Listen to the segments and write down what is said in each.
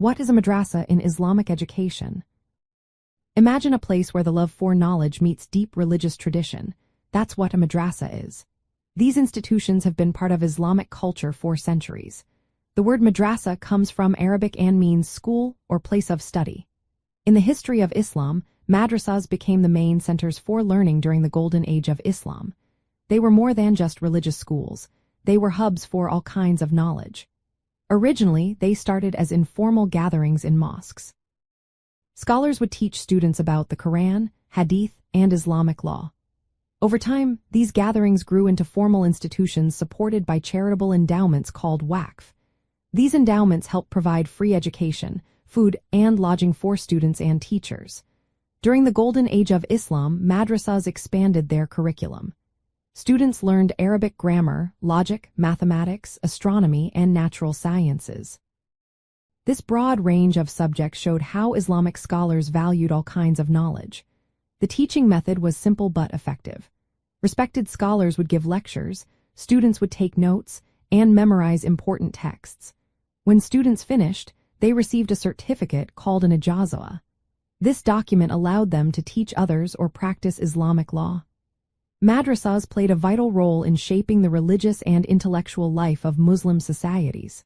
What is a madrasa in Islamic education? Imagine a place where the love for knowledge meets deep religious tradition. That's what a madrasa is. These institutions have been part of Islamic culture for centuries. The word madrasa comes from Arabic and means school or place of study. In the history of Islam, madrasas became the main centers for learning during the golden age of Islam. They were more than just religious schools. They were hubs for all kinds of knowledge. Originally, they started as informal gatherings in mosques. Scholars would teach students about the Quran, Hadith, and Islamic law. Over time, these gatherings grew into formal institutions supported by charitable endowments called waqf. These endowments help provide free education, food, and lodging for students and teachers. During the golden age of Islam, madrasas expanded their curriculum. Students learned Arabic grammar, logic, mathematics, astronomy, and natural sciences. This broad range of subjects showed how Islamic scholars valued all kinds of knowledge. The teaching method was simple but effective. Respected scholars would give lectures, students would take notes, and memorize important texts. When students finished, they received a certificate called an ijazah. This document allowed them to teach others or practice Islamic law. Madrasas played a vital role in shaping the religious and intellectual life of Muslim societies.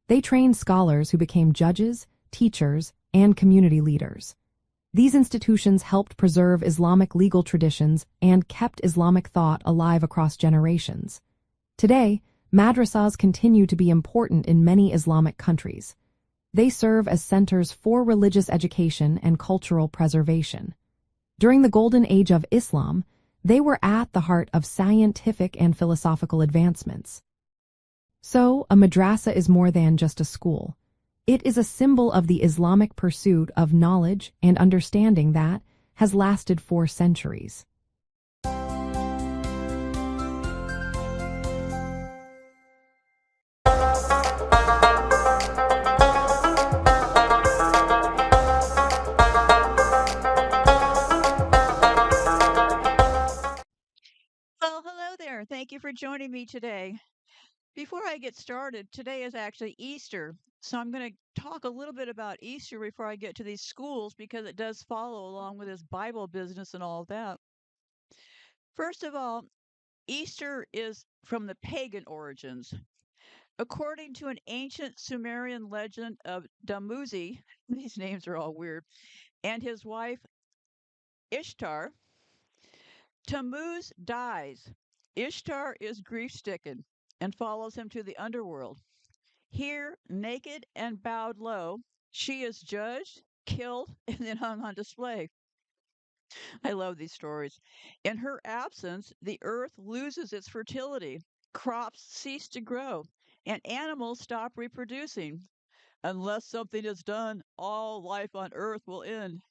They trained scholars who became judges, teachers, and community leaders. These institutions helped preserve Islamic legal traditions and kept Islamic thought alive across generations. Today, madrasas continue to be important in many Islamic countries. They serve as centers for religious education and cultural preservation. During the golden age of Islam, they were at the heart of scientific and philosophical advancements. So, a madrasa is more than just a school. It is a symbol of the Islamic pursuit of knowledge and understanding that has lasted for centuries. Well, hello there. Thank you for joining me today. Before I get started, today is actually Easter. So I'm going to talk a little bit about Easter before I get to these schools because it does follow along with this Bible business and all of that. First of all, Easter is from the pagan origins. According to an ancient Sumerian legend of Dumuzi, these names are all weird, and his wife Ishtar, Tammuz dies. Ishtar is grief-stricken and follows him to the underworld. Here, naked and bowed low, she is judged, killed, and then hung on display. I love these stories. In her absence, the earth loses its fertility, crops cease to grow, and animals stop reproducing. Unless something is done, all life on earth will end.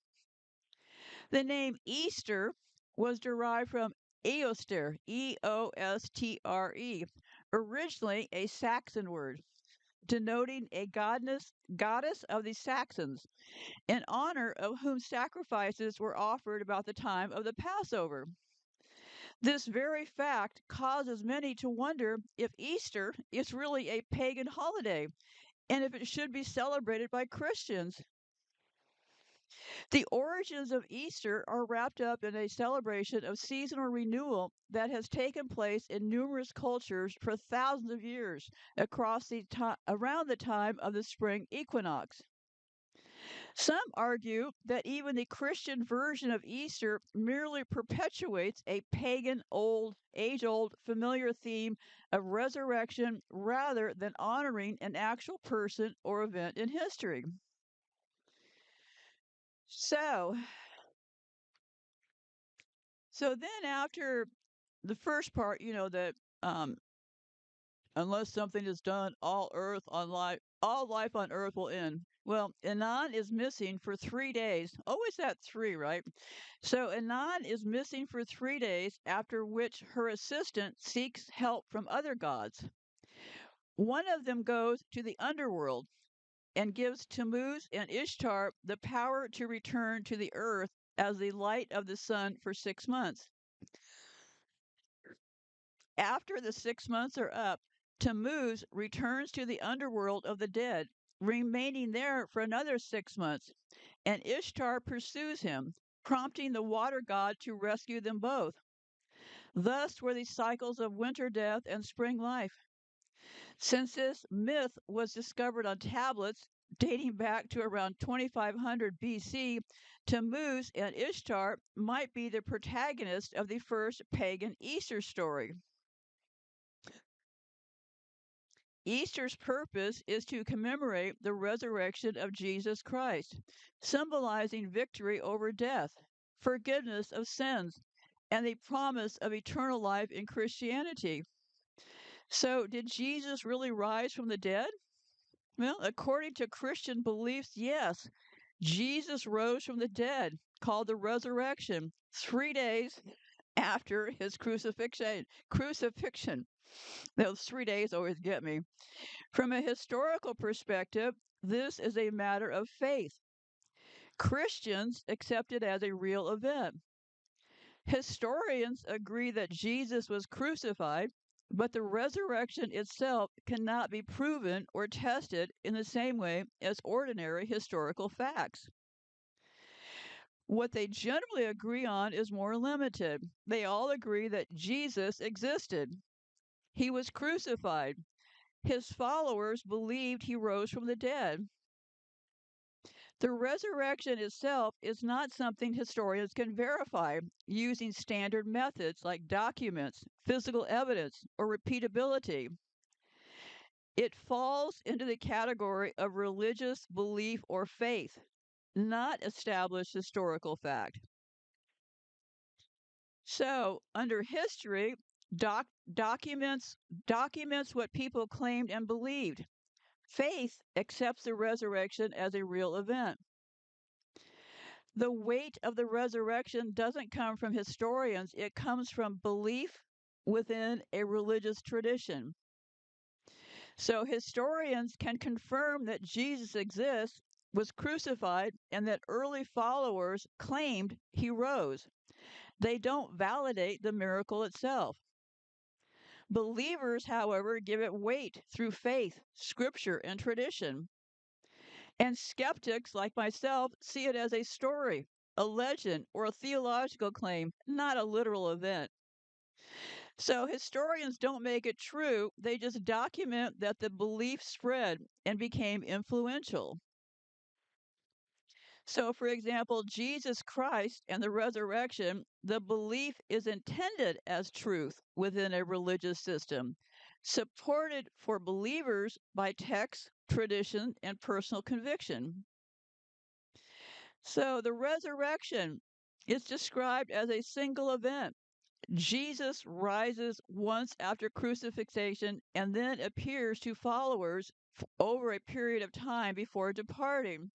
The name Easter was derived from Eostre, Eostre, originally a Saxon word, denoting a goddess of the Saxons, in honor of whom sacrifices were offered about the time of the Passover. This very fact causes many to wonder if Easter is really a pagan holiday and if it should be celebrated by Christians. The origins of Easter are wrapped up in a celebration of seasonal renewal that has taken place in numerous cultures for thousands of years around the time of the spring equinox. Some argue that even the Christian version of Easter merely perpetuates a pagan age-old familiar theme of resurrection rather than honoring an actual person or event in history. So, So then after the first part, that um unless something is done, all life on earth will end. Well, Anan is missing for 3 days. Always that three, right? So Anan is missing for 3 days, after which her assistant seeks help from other gods. One of them goes to the underworld and gives Tammuz and Ishtar the power to return to the earth as the light of the sun for 6 months. After the 6 months are up, Tammuz returns to the underworld of the dead remaining there for another 6 months, and Ishtar pursues him, prompting the water god to rescue them both. Thus were these cycles of winter death and spring life. Since this myth was discovered on tablets dating back to around 2500 BC, Tammuz and Ishtar might be the protagonist of the first pagan Easter story. Easter's purpose is to commemorate the resurrection of Jesus Christ, symbolizing victory over death, forgiveness of sins, and the promise of eternal life in Christianity. So, did Jesus really rise from the dead? Well, according to Christian beliefs, yes. Jesus rose from the dead, called the resurrection, 3 days after his crucifixion. Those 3 days always get me. From a historical perspective, this is a matter of faith. Christians accept it as a real event. Historians agree that Jesus was crucified, but the resurrection itself cannot be proven or tested in the same way as ordinary historical facts. What they generally agree on is more limited. They all agree that Jesus existed. He was crucified. His followers believed he rose from the dead. The resurrection itself is not something historians can verify using standard methods like documents, physical evidence, or repeatability. It falls into the category of religious belief or faith, not established historical fact. So, under history, documents what people claimed and believed. Faith accepts the resurrection as a real event. The weight of the resurrection doesn't come from historians, it comes from belief within a religious tradition. So historians can confirm that Jesus exists, was crucified, and that early followers claimed he rose. They don't validate the miracle itself. Believers, however, give it weight through faith, scripture, and tradition. And skeptics like myself see it as a story, a legend, or a theological claim, not a literal event. So historians don't make it true, they just document that the belief spread and became influential. So, for example, Jesus Christ and the resurrection, the belief is intended as truth within a religious system, supported for believers by text, tradition, and personal conviction. So, the resurrection is described as a single event. Jesus rises once after crucifixion and then appears to followers over a period of time before departing.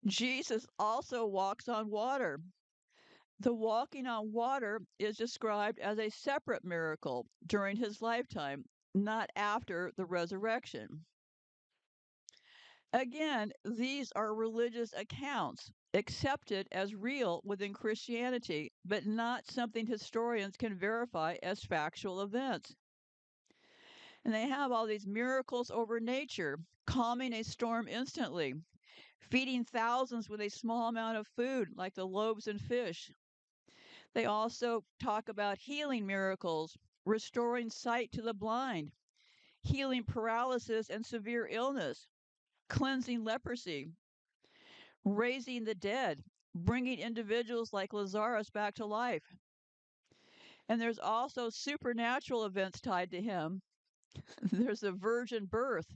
Jesus also walks on water. The walking on water is described as a separate miracle during his lifetime, not after the resurrection. Again, these are religious accounts accepted as real within Christianity, but not something historians can verify as factual events. And they have all these miracles over nature, calming a storm instantly, feeding thousands with a small amount of food like the loaves and fish. They also talk about healing miracles, restoring sight to the blind, healing paralysis and severe illness, cleansing leprosy, raising the dead, bringing individuals like Lazarus back to life. And there's also supernatural events tied to him. There's a virgin birth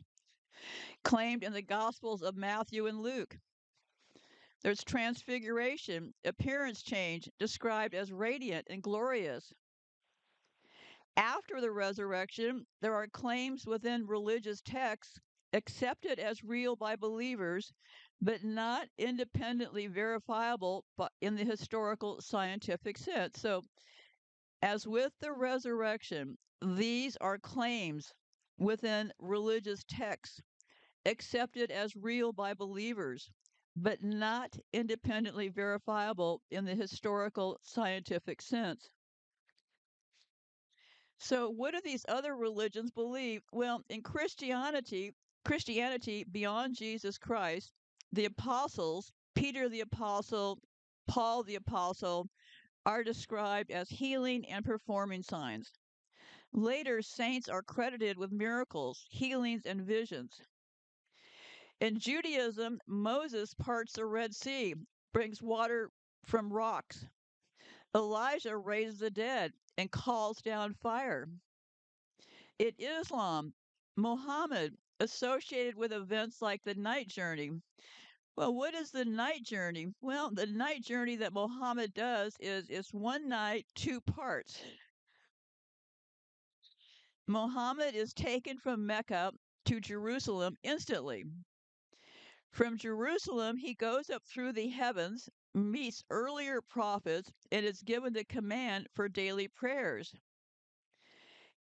claimed in the Gospels of Matthew and Luke. There's transfiguration, appearance change, described as radiant and glorious. After the resurrection, there are claims within religious texts accepted as real by believers, but not independently verifiable in the historical scientific sense. So, as with the resurrection, these are claims within religious texts accepted as real by believers, but not independently verifiable in the historical scientific sense. So, what do these other religions believe? Well, in Christianity, Christianity beyond Jesus Christ, the apostles, Peter the apostle, Paul the apostle, are described as healing and performing signs. Later, saints are credited with miracles, healings, and visions. In Judaism, Moses parts the Red Sea, brings water from rocks. Elijah raises the dead and calls down fire. In Islam, Muhammad associated with events like the night journey. Well, what is the night journey? Well, the night journey that Muhammad does is it's one night, two parts. Muhammad is taken from Mecca to Jerusalem instantly. From Jerusalem, he goes up through the heavens, meets earlier prophets, and is given the command for daily prayers.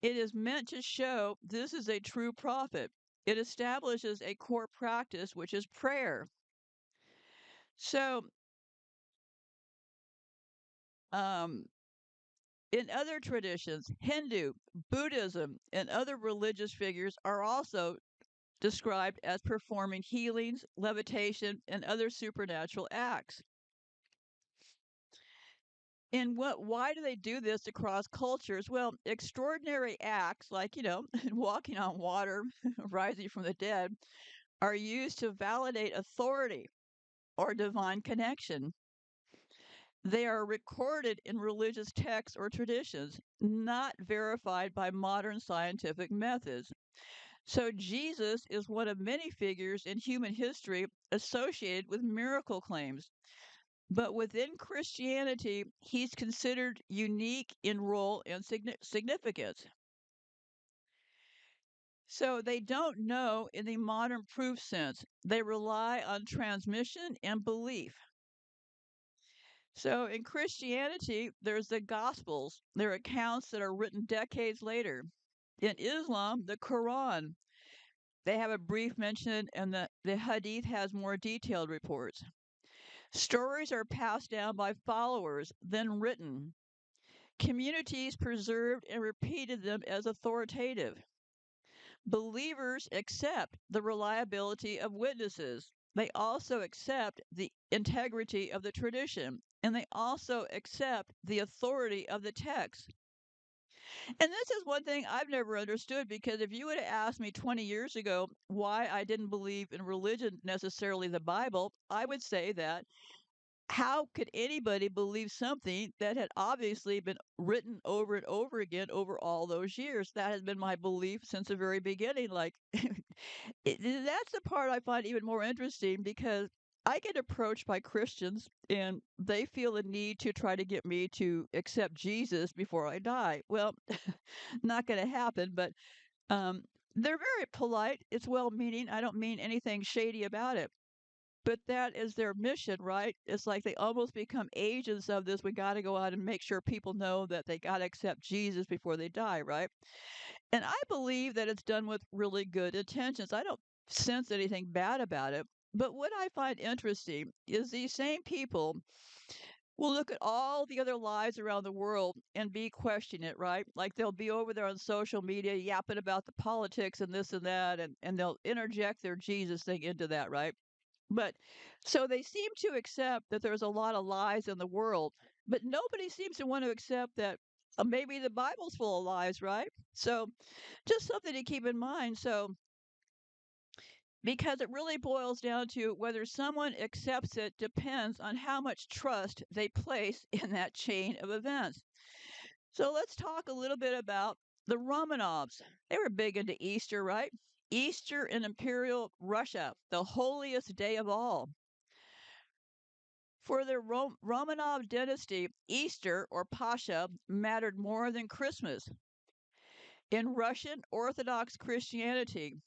It is meant to show this is a true prophet. It establishes a core practice, which is prayer. So, um, in other traditions, Hindu, Buddhism, and other religious figures are also described as performing healings, levitation, and other supernatural acts. And why do they do this across cultures? Well, extraordinary acts like, walking on water, rising from the dead, are used to validate authority or divine connection. They are recorded in religious texts or traditions, not verified by modern scientific methods. So Jesus is one of many figures in human history associated with miracle claims. But within Christianity, he's considered unique in role and significance. So they don't know in the modern proof sense. They rely on transmission and belief. So in Christianity, there's the Gospels. They're accounts that are written decades later. In Islam, the Quran. They have a brief mention, and the Hadith has more detailed reports. Stories are passed down by followers, then written. Communities preserved and repeated them as authoritative. Believers accept the reliability of witnesses. They also accept the integrity of the tradition, and they also accept the authority of the text. And this is one thing I've never understood because if you would have asked me 20 years ago why I didn't believe in religion, necessarily the Bible, I would say that how could anybody believe something that had obviously been written over and over again over all those years? That has been my belief since the very beginning. Like, that's the part I find even more interesting because I get approached by Christians and they feel a need to try to get me to accept Jesus before I die. Well, not going to happen, but um, they're very polite. It's well meaning. I don't mean anything shady about it. But that is their mission, right? It's like they almost become agents of this. We got to go out and make sure people know that they got to accept Jesus before they die, right? And I believe that it's done with really good intentions. I don't sense anything bad about it. But what I find interesting is these same people will look at all the other lives around the world and be questioning it, right? Like they'll be over there on social media yapping about the politics and this and that, and they'll interject their Jesus thing into that, right? But so they seem to accept that there's a lot of lies in the world, but nobody seems to want to accept that maybe the Bible's full of lies, right? So just something to keep in mind. So because it really boils down to whether someone accepts it depends on how much trust they place in that chain of events. So let's talk a little bit about the Romanovs. They were big into Easter, right? Easter in Imperial Russia, the holiest day of all. For the Romanov dynasty, Easter or Pascha mattered more than Christmas. In Russian Orthodox Christianity,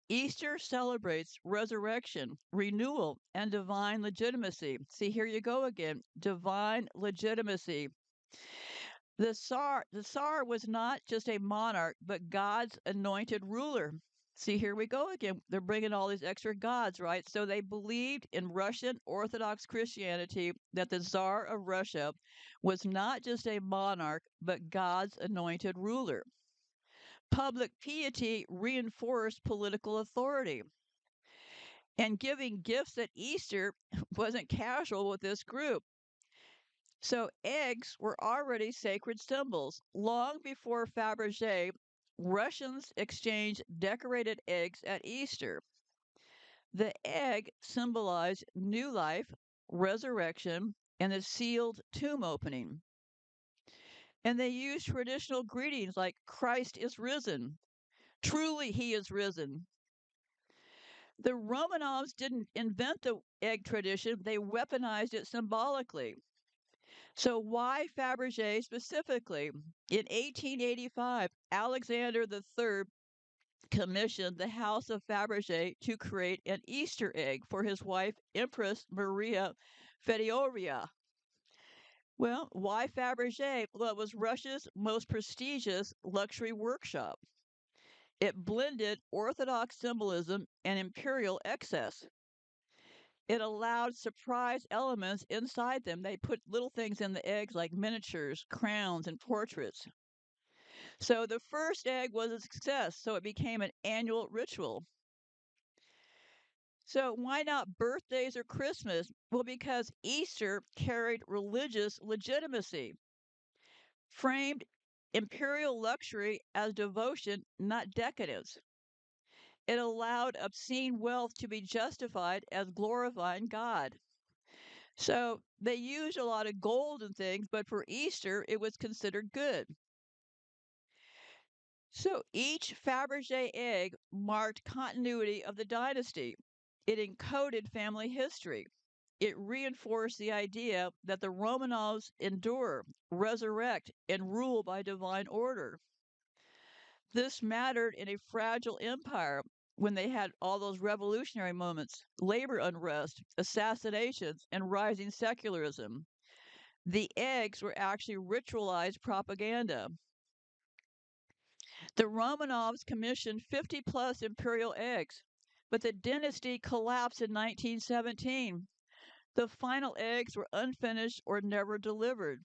Easter celebrates resurrection, renewal, and divine legitimacy. See, here you go again. Divine legitimacy. The Tsar was not just a monarch, but God's anointed ruler. See, here we go again. They're bringing all these extra gods, right? So they believed in Russian Orthodox Christianity that the Tsar of Russia was not just a monarch, but God's anointed ruler. Public piety reinforced political authority. And giving gifts at Easter wasn't casual with this group. So eggs were already sacred symbols. Long before Fabergé, Russians exchanged decorated eggs at Easter. The egg symbolized new life, resurrection, and a sealed tomb opening. And they used traditional greetings like Christ is risen. Truly, he is risen. The Romanovs didn't invent the egg tradition, they weaponized it symbolically. So, why Fabergé specifically? In 1885, Alexander III commissioned the House of Fabergé to create an Easter egg for his wife, Empress Maria Fedioria. Well, why Fabergé? Well, it was Russia's most prestigious luxury workshop. It blended Orthodox symbolism and imperial excess. It allowed surprise elements inside them. They put little things in the eggs like miniatures, crowns, and portraits. So the first egg was a success, so it became an annual ritual. So why not birthdays or Christmas? Well, because Easter carried religious legitimacy, framed imperial luxury as devotion, not decadence. It allowed obscene wealth to be justified as glorifying God. So they used a lot of gold and things, but for Easter, it was considered good. So each Fabergé egg marked continuity of the dynasty. It encoded family history. It reinforced the idea that the Romanovs endure, resurrect, and rule by divine order. This mattered in a fragile empire when they had all those revolutionary moments, labor unrest, assassinations, and rising secularism. The eggs were actually ritualized propaganda. The Romanovs commissioned 50 plus imperial eggs, but the dynasty collapsed in 1917. The final eggs were unfinished or never delivered.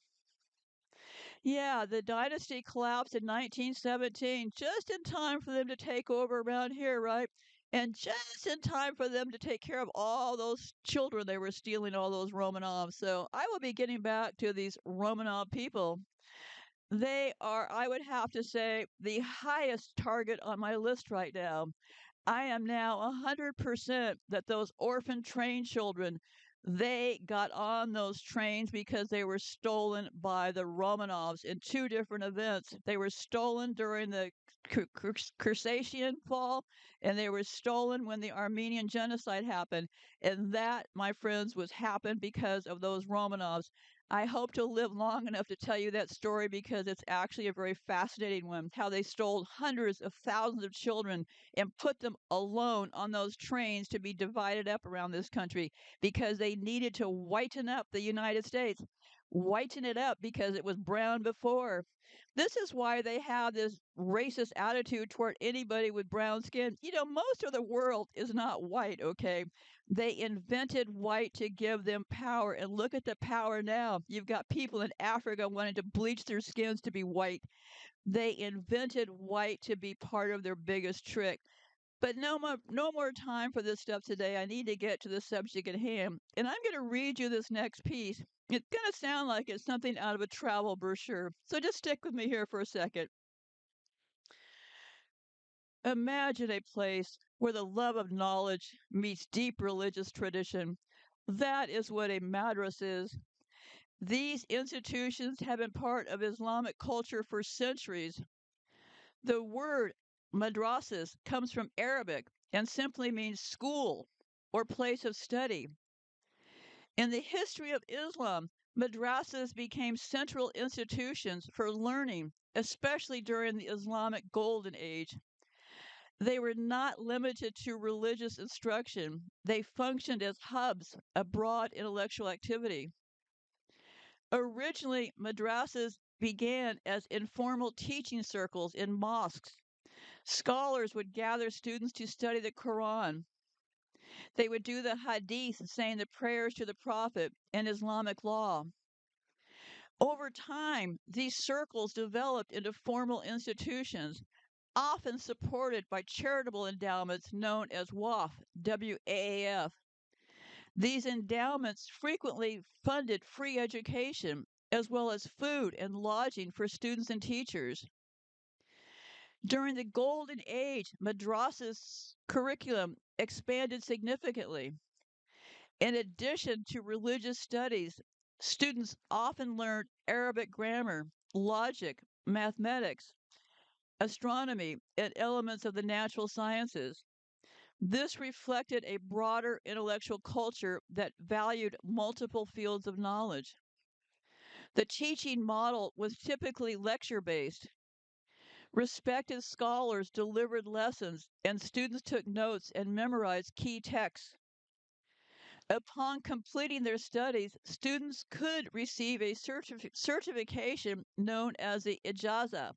Yeah, the dynasty collapsed in 1917, just in time for them to take over around here, right? And just in time for them to take care of all those children they were stealing, all those Romanovs. So I will be getting back to these Romanov people. They are, I would have to say, the highest target on my list right now. I am now 100% that those orphan train children, they got on those trains because they were stolen by the Romanovs in two different events. They were stolen during the Crusacian fall, and they were stolen when the Armenian genocide happened. And that, my friends, was happened because of those Romanovs. I hope to live long enough to tell you that story because it's actually a very fascinating one. How they stole hundreds of thousands of children and put them alone on those trains to be divided up around this country because they needed to whiten up the United States. Whiten it up because it was brown before. This is why they have this racist attitude toward anybody with brown skin. You know, most of the world is not white, okay? They invented white to give them power. And look at the power now. You've got people in Africa wanting to bleach their skins to be white. They invented white to be part of their biggest trick. But no more time for this stuff today. I need to get to the subject at hand. And I'm going to read you this next piece. It's going to sound like it's something out of a travel brochure. So just stick with me here for a second. Imagine a place where the love of knowledge meets deep religious tradition. That is what a madras is. These institutions have been part of Islamic culture for centuries. The word madrassas comes from Arabic and simply means school or place of study. In the history of Islam, madrasas became central institutions for learning, especially during the Islamic Golden Age. They were not limited to religious instruction, they functioned as hubs of broad intellectual activity. Originally, madrasas began as informal teaching circles in mosques. Scholars would gather students to study the Quran. They would do the hadith, saying the prayers to the Prophet and Islamic law. Over time, these circles developed into formal institutions, often supported by charitable endowments known as WAF, WAAF. These endowments frequently funded free education, as well as food and lodging for students and teachers. During the Golden Age, Madrassas' curriculum expanded significantly. In addition to religious studies, students often learned Arabic grammar, logic, mathematics, astronomy, and elements of the natural sciences. This reflected a broader intellectual culture that valued multiple fields of knowledge. The teaching model was typically lecture based. Respected scholars delivered lessons, and students took notes and memorized key texts. Upon completing their studies, students could receive a certification known as the ijaza,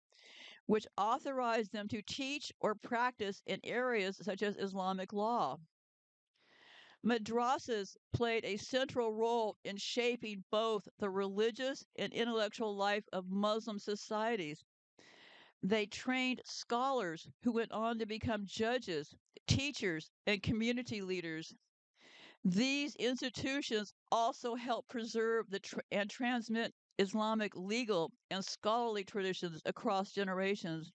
which authorized them to teach or practice in areas such as Islamic law. Madrasas played a central role in shaping both the religious and intellectual life of Muslim societies. They trained scholars who went on to become judges, teachers, and community leaders. These institutions also help preserve and transmit Islamic legal and scholarly traditions across generations.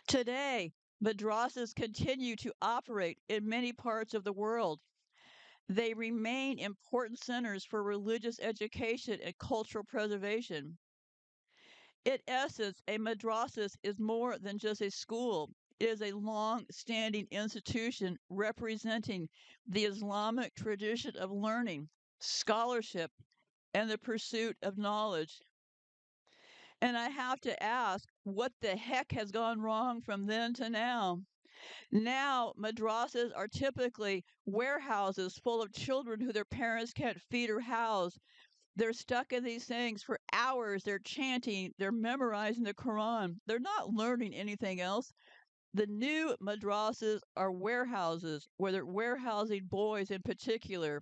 Today, madrasas continue to operate in many parts of the world. They remain important centers for religious education and cultural preservation. In essence, a madrasas is more than just a school. It is a long standing institution representing the Islamic tradition of learning, scholarship, and the pursuit of knowledge. And I have to ask, what the heck has gone wrong from then to now? Now, madrasas are typically warehouses full of children who their parents can't feed or house. They're stuck in these things for hours. They're chanting, they're memorizing the Quran. They're not learning anything else. The new madrasas are warehouses where they're warehousing boys in particular.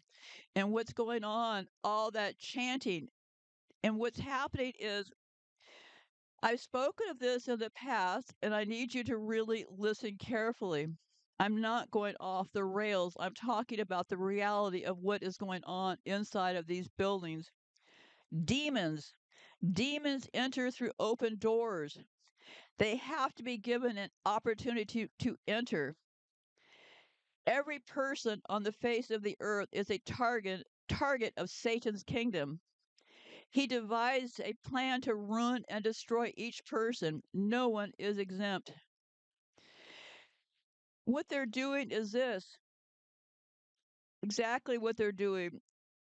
And what's going on? All that chanting. And what's happening is, I've spoken of this in the past, and I need you to really listen carefully. I'm not going off the rails. I'm talking about the reality of what is going on inside of these buildings. Demons. Demons enter through open doors. They have to be given an opportunity to enter. Every person on the face of the earth is a target of Satan's kingdom. He devised a plan to ruin and destroy each person. No one is exempt. What they're doing is this, exactly what they're doing.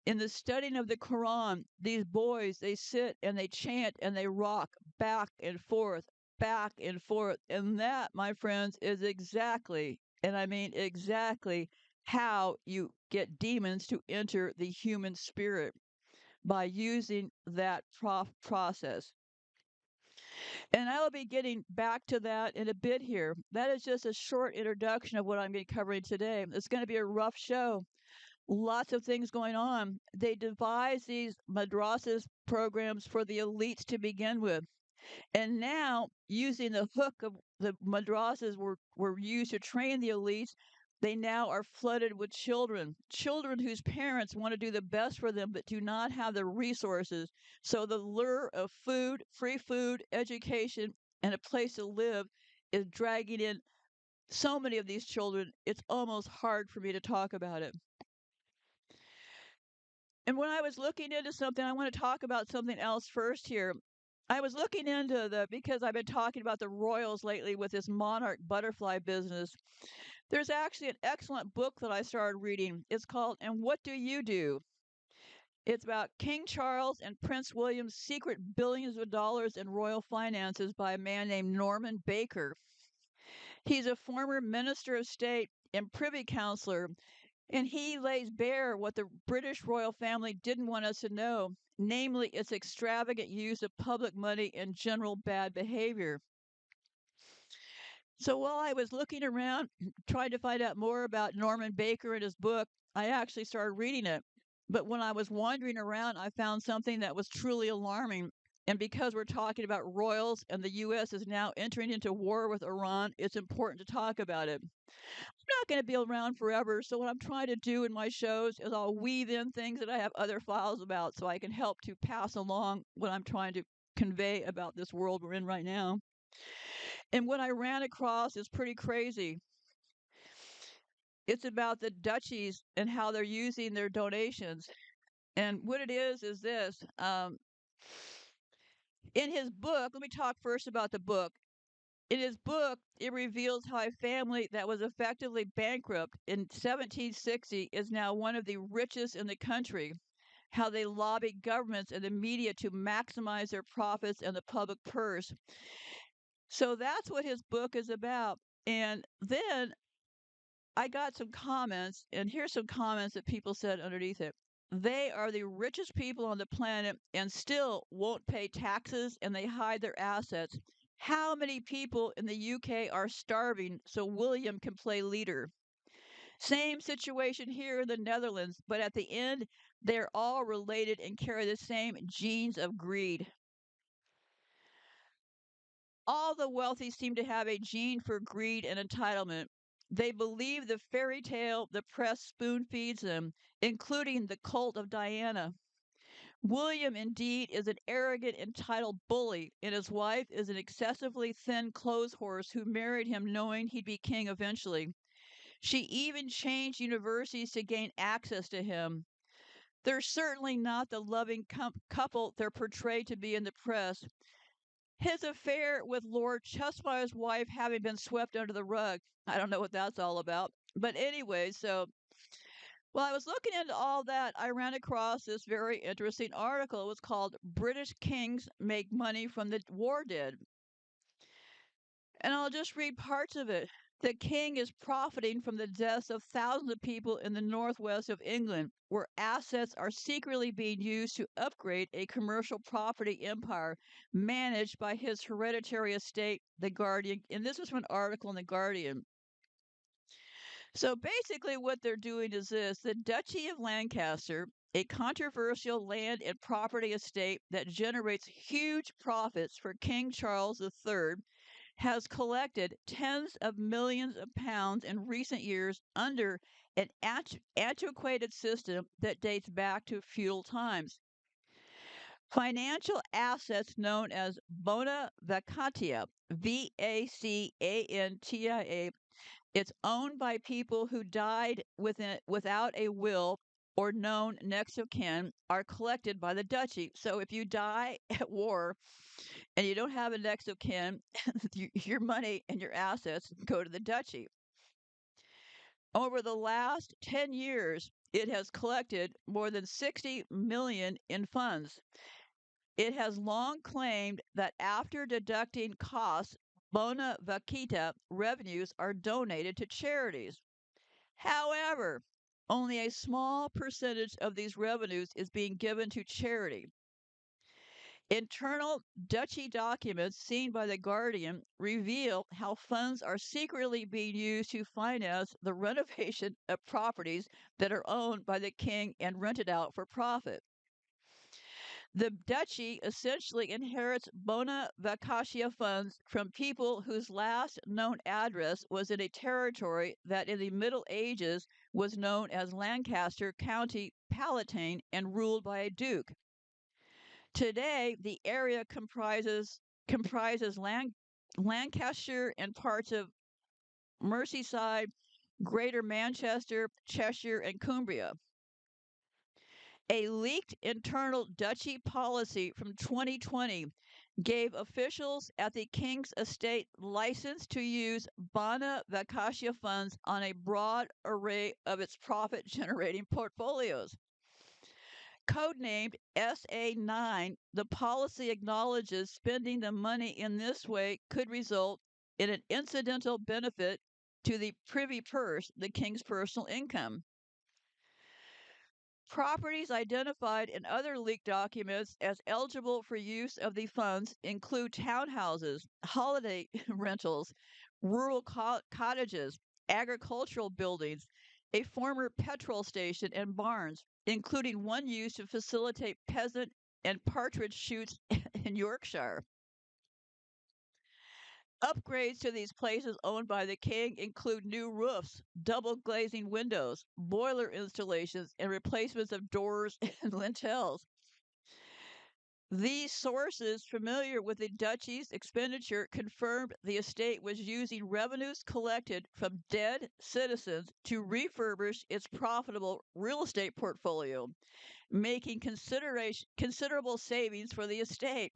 In the studying of the Quran, these boys, they sit and they chant and they rock back and forth, back and forth. And that, my friends, is exactly, and I mean exactly, how you get demons to enter the human spirit by using that process. And I will be getting back to that in a bit here. That is just a short introduction of what I'm going to be covering today. It's going to be a rough show. Lots of things going on. They devise these madrasas programs for the elites to begin with. And now, using the hook of the madrasas were used to train the elites, they now are flooded with children whose parents want to do the best for them but do not have the resources. So the lure of food, free food, education, and a place to live is dragging in so many of these children. It's almost hard for me to talk about it. And when I was looking into something, I want to talk about something else first here. I was looking into because I've been talking about the royals lately with this monarch butterfly business. There's actually an excellent book that I started reading. It's called And What Do You Do? It's about King Charles and Prince William's secret billions of dollars in royal finances by a man named Norman Baker. He's a former minister of state and privy councillor, and he lays bare what the British royal family didn't want us to know, namely its extravagant use of public money and general bad behavior. So while I was looking around trying to find out more about Norman Baker and his book, I actually started reading it. But when I was wandering around, I found something that was truly alarming. And because we're talking about royals and the U.S. is now entering into war with Iran, it's important to talk about it. I'm not going to be around forever. So, what I'm trying to do in my shows is I'll weave in things that I have other files about so I can help to pass along what I'm trying to convey about this world we're in right now. And what I ran across is pretty crazy. It's about the duchies and how they're using their donations. And what it is this. In his book, let me talk first about the book. In his book, it reveals how a family that was effectively bankrupt in 1760 is now one of the richest in the country, how they lobby governments and the media to maximize their profits and the public purse. So that's what his book is about. And then I got some comments, and here's some comments that people said underneath it. They are the richest people on the planet and still won't pay taxes and they hide their assets. How many people in the UK are starving so William can play leader? Same situation here in the Netherlands, but at the end, they're all related and carry the same genes of greed. All the wealthy seem to have a gene for greed and entitlement. They believe the fairy tale the press spoon feeds them, including the cult of Diana. William, indeed, is an arrogant, entitled bully, and his wife is an excessively thin clothes horse who married him knowing he'd be king eventually. She even changed universities to gain access to him. They're certainly not the loving couple they're portrayed to be in the press. His affair with Lord Cheshmire's wife having been swept under the rug. I don't know what that's all about. But anyway, so while I was looking into all that, I ran across this very interesting article. It was called British Kings Make Money from the War Dead. And I'll just read parts of it. The king is profiting from the deaths of thousands of people in the northwest of England, where assets are secretly being used to upgrade a commercial property empire managed by his hereditary estate, The Guardian. And this was from an article in The Guardian. So basically, what they're doing is this: the Duchy of Lancaster, a controversial land and property estate that generates huge profits for King Charles III, has collected tens of millions of pounds in recent years under an antiquated system that dates back to feudal times. Financial assets known as bona vacantia, VACANTIA, it's owned by people who died without a will or known next of kin, are collected by the duchy. So if you die at war and you don't have a next of kin, your money and your assets go to the duchy. Over the last 10 years, it has collected more than 60 million in funds. It has long claimed that after deducting costs, bona vacantia revenues are donated to charities. However, only a small percentage of these revenues is being given to charity. Internal duchy documents seen by The Guardian reveal how funds are secretly being used to finance the renovation of properties that are owned by the king and rented out for profit. The duchy essentially inherits bona vacantia funds from people whose last known address was in a territory that in the Middle Ages was known as Lancaster County Palatine and ruled by a duke. Today, the area comprises Lancaster and parts of Merseyside, Greater Manchester, Cheshire, and Cumbria. A leaked internal duchy policy from 2020 gave officials at the King's estate license to use bona vacantia funds on a broad array of its profit generating portfolios. Codenamed SA9, the policy acknowledges spending the money in this way could result in an incidental benefit to the privy purse, the king's personal income. Properties identified in other leaked documents as eligible for use of the funds include townhouses, holiday rentals, rural cottages, agricultural buildings, a former petrol station, and barns, including one used to facilitate peasant and partridge shoots in Yorkshire. Upgrades to these places owned by the king include new roofs, double glazing windows, boiler installations, and replacements of doors and lintels. These sources familiar with the duchy's expenditure confirmed the estate was using revenues collected from dead citizens to refurbish its profitable real estate portfolio, making considerable savings for the estate.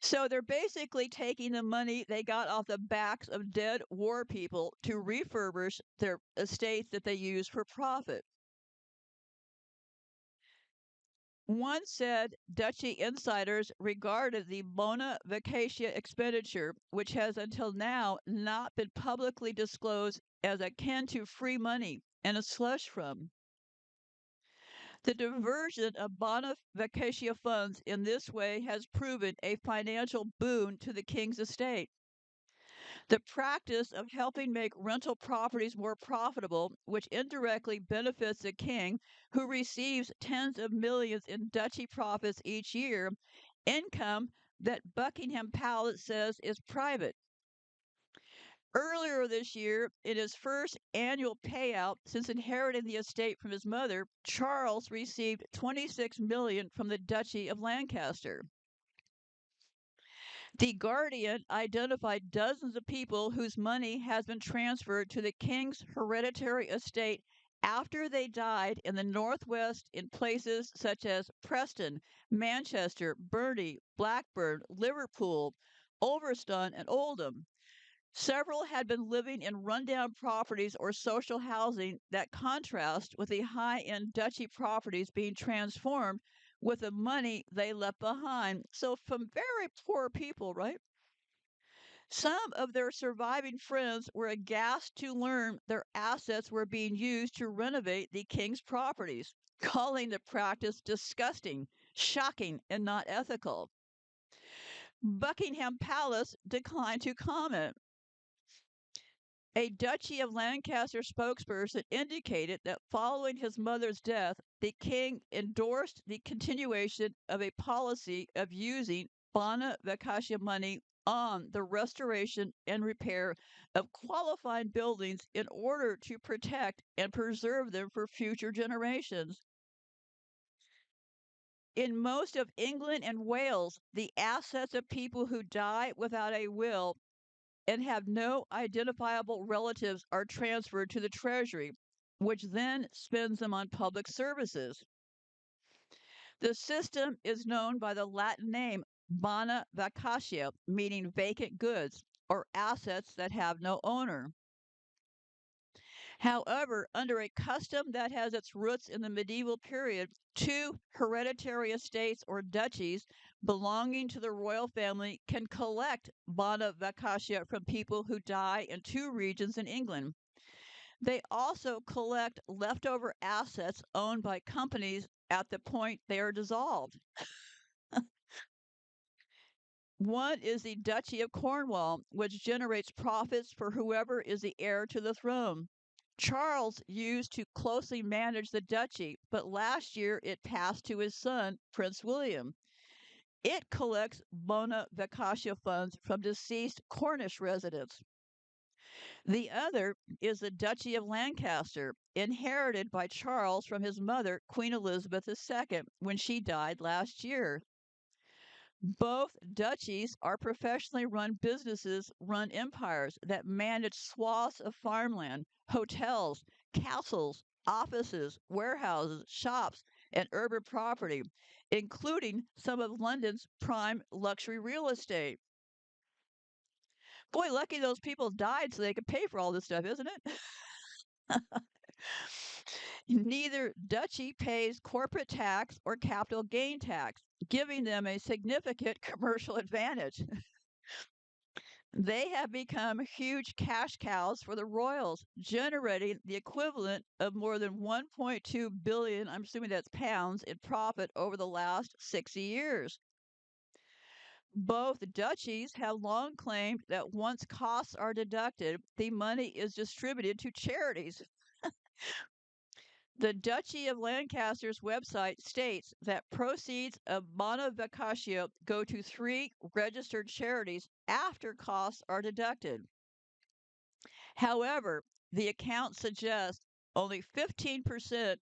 So they're basically taking the money they got off the backs of dead war people to refurbish their estates that they use for profit. One said Duchy insiders regarded the bona vacatia expenditure, which has until now not been publicly disclosed, as akin to free money and a slush fund. The diversion of bona vacatia funds in this way has proven a financial boon to the king's estate. The practice of helping make rental properties more profitable, which indirectly benefits the king, who receives tens of millions in duchy profits each year, income that Buckingham Palace says is private. Earlier this year, in his first annual payout since inheriting the estate from his mother, Charles received 26 million from the Duchy of Lancaster. The Guardian identified dozens of people whose money has been transferred to the king's hereditary estate after they died in the Northwest in places such as Preston, Manchester, Burnley, Blackburn, Liverpool, Ulverston, and Oldham. Several had been living in rundown properties or social housing that contrast with the high end duchy properties being transformed with the money they left behind. So, from very poor people, right? Some of their surviving friends were aghast to learn their assets were being used to renovate the king's properties, calling the practice disgusting, shocking, and not ethical. Buckingham Palace declined to comment. A Duchy of Lancaster spokesperson indicated that following his mother's death, the king endorsed the continuation of a policy of using bona vacatia money on the restoration and repair of qualified buildings in order to protect and preserve them for future generations. In most of England and Wales, the assets of people who die without a will and have no identifiable relatives are transferred to the Treasury, which then spends them on public services. The system is known by the Latin name bona vacatia, meaning vacant goods or assets that have no owner. However, under a custom that has its roots in the medieval period, two hereditary estates or duchies belonging to the royal family can collect bona vacatia from people who die in two regions in England. They also collect leftover assets owned by companies at the point they are dissolved. One is the Duchy of Cornwall, which generates profits for whoever is the heir to the throne. Charles used to closely manage the duchy, but last year it passed to his son, Prince William. It collects bona vacatia funds from deceased Cornish residents. The other is the Duchy of Lancaster, inherited by Charles from his mother, Queen Elizabeth II, when she died last year. Both duchies are professionally run businesses, run empires that manage swaths of farmland, hotels, castles, offices, warehouses, shops, and urban property, including some of London's prime luxury real estate. Boy, lucky those people died so they could pay for all this stuff, isn't it? Neither duchy pays corporate tax or capital gain tax, giving them a significant commercial advantage. They have become huge cash cows for the royals, generating the equivalent of more than 1.2 billion, I'm assuming that's pounds, in profit over the last 60 years. Both duchies have long claimed that once costs are deducted, the money is distributed to charities. The Duchy of Lancaster's website states that proceeds of Bona Vacatia go to 3 registered charities after costs are deducted. However, the account suggests only 15%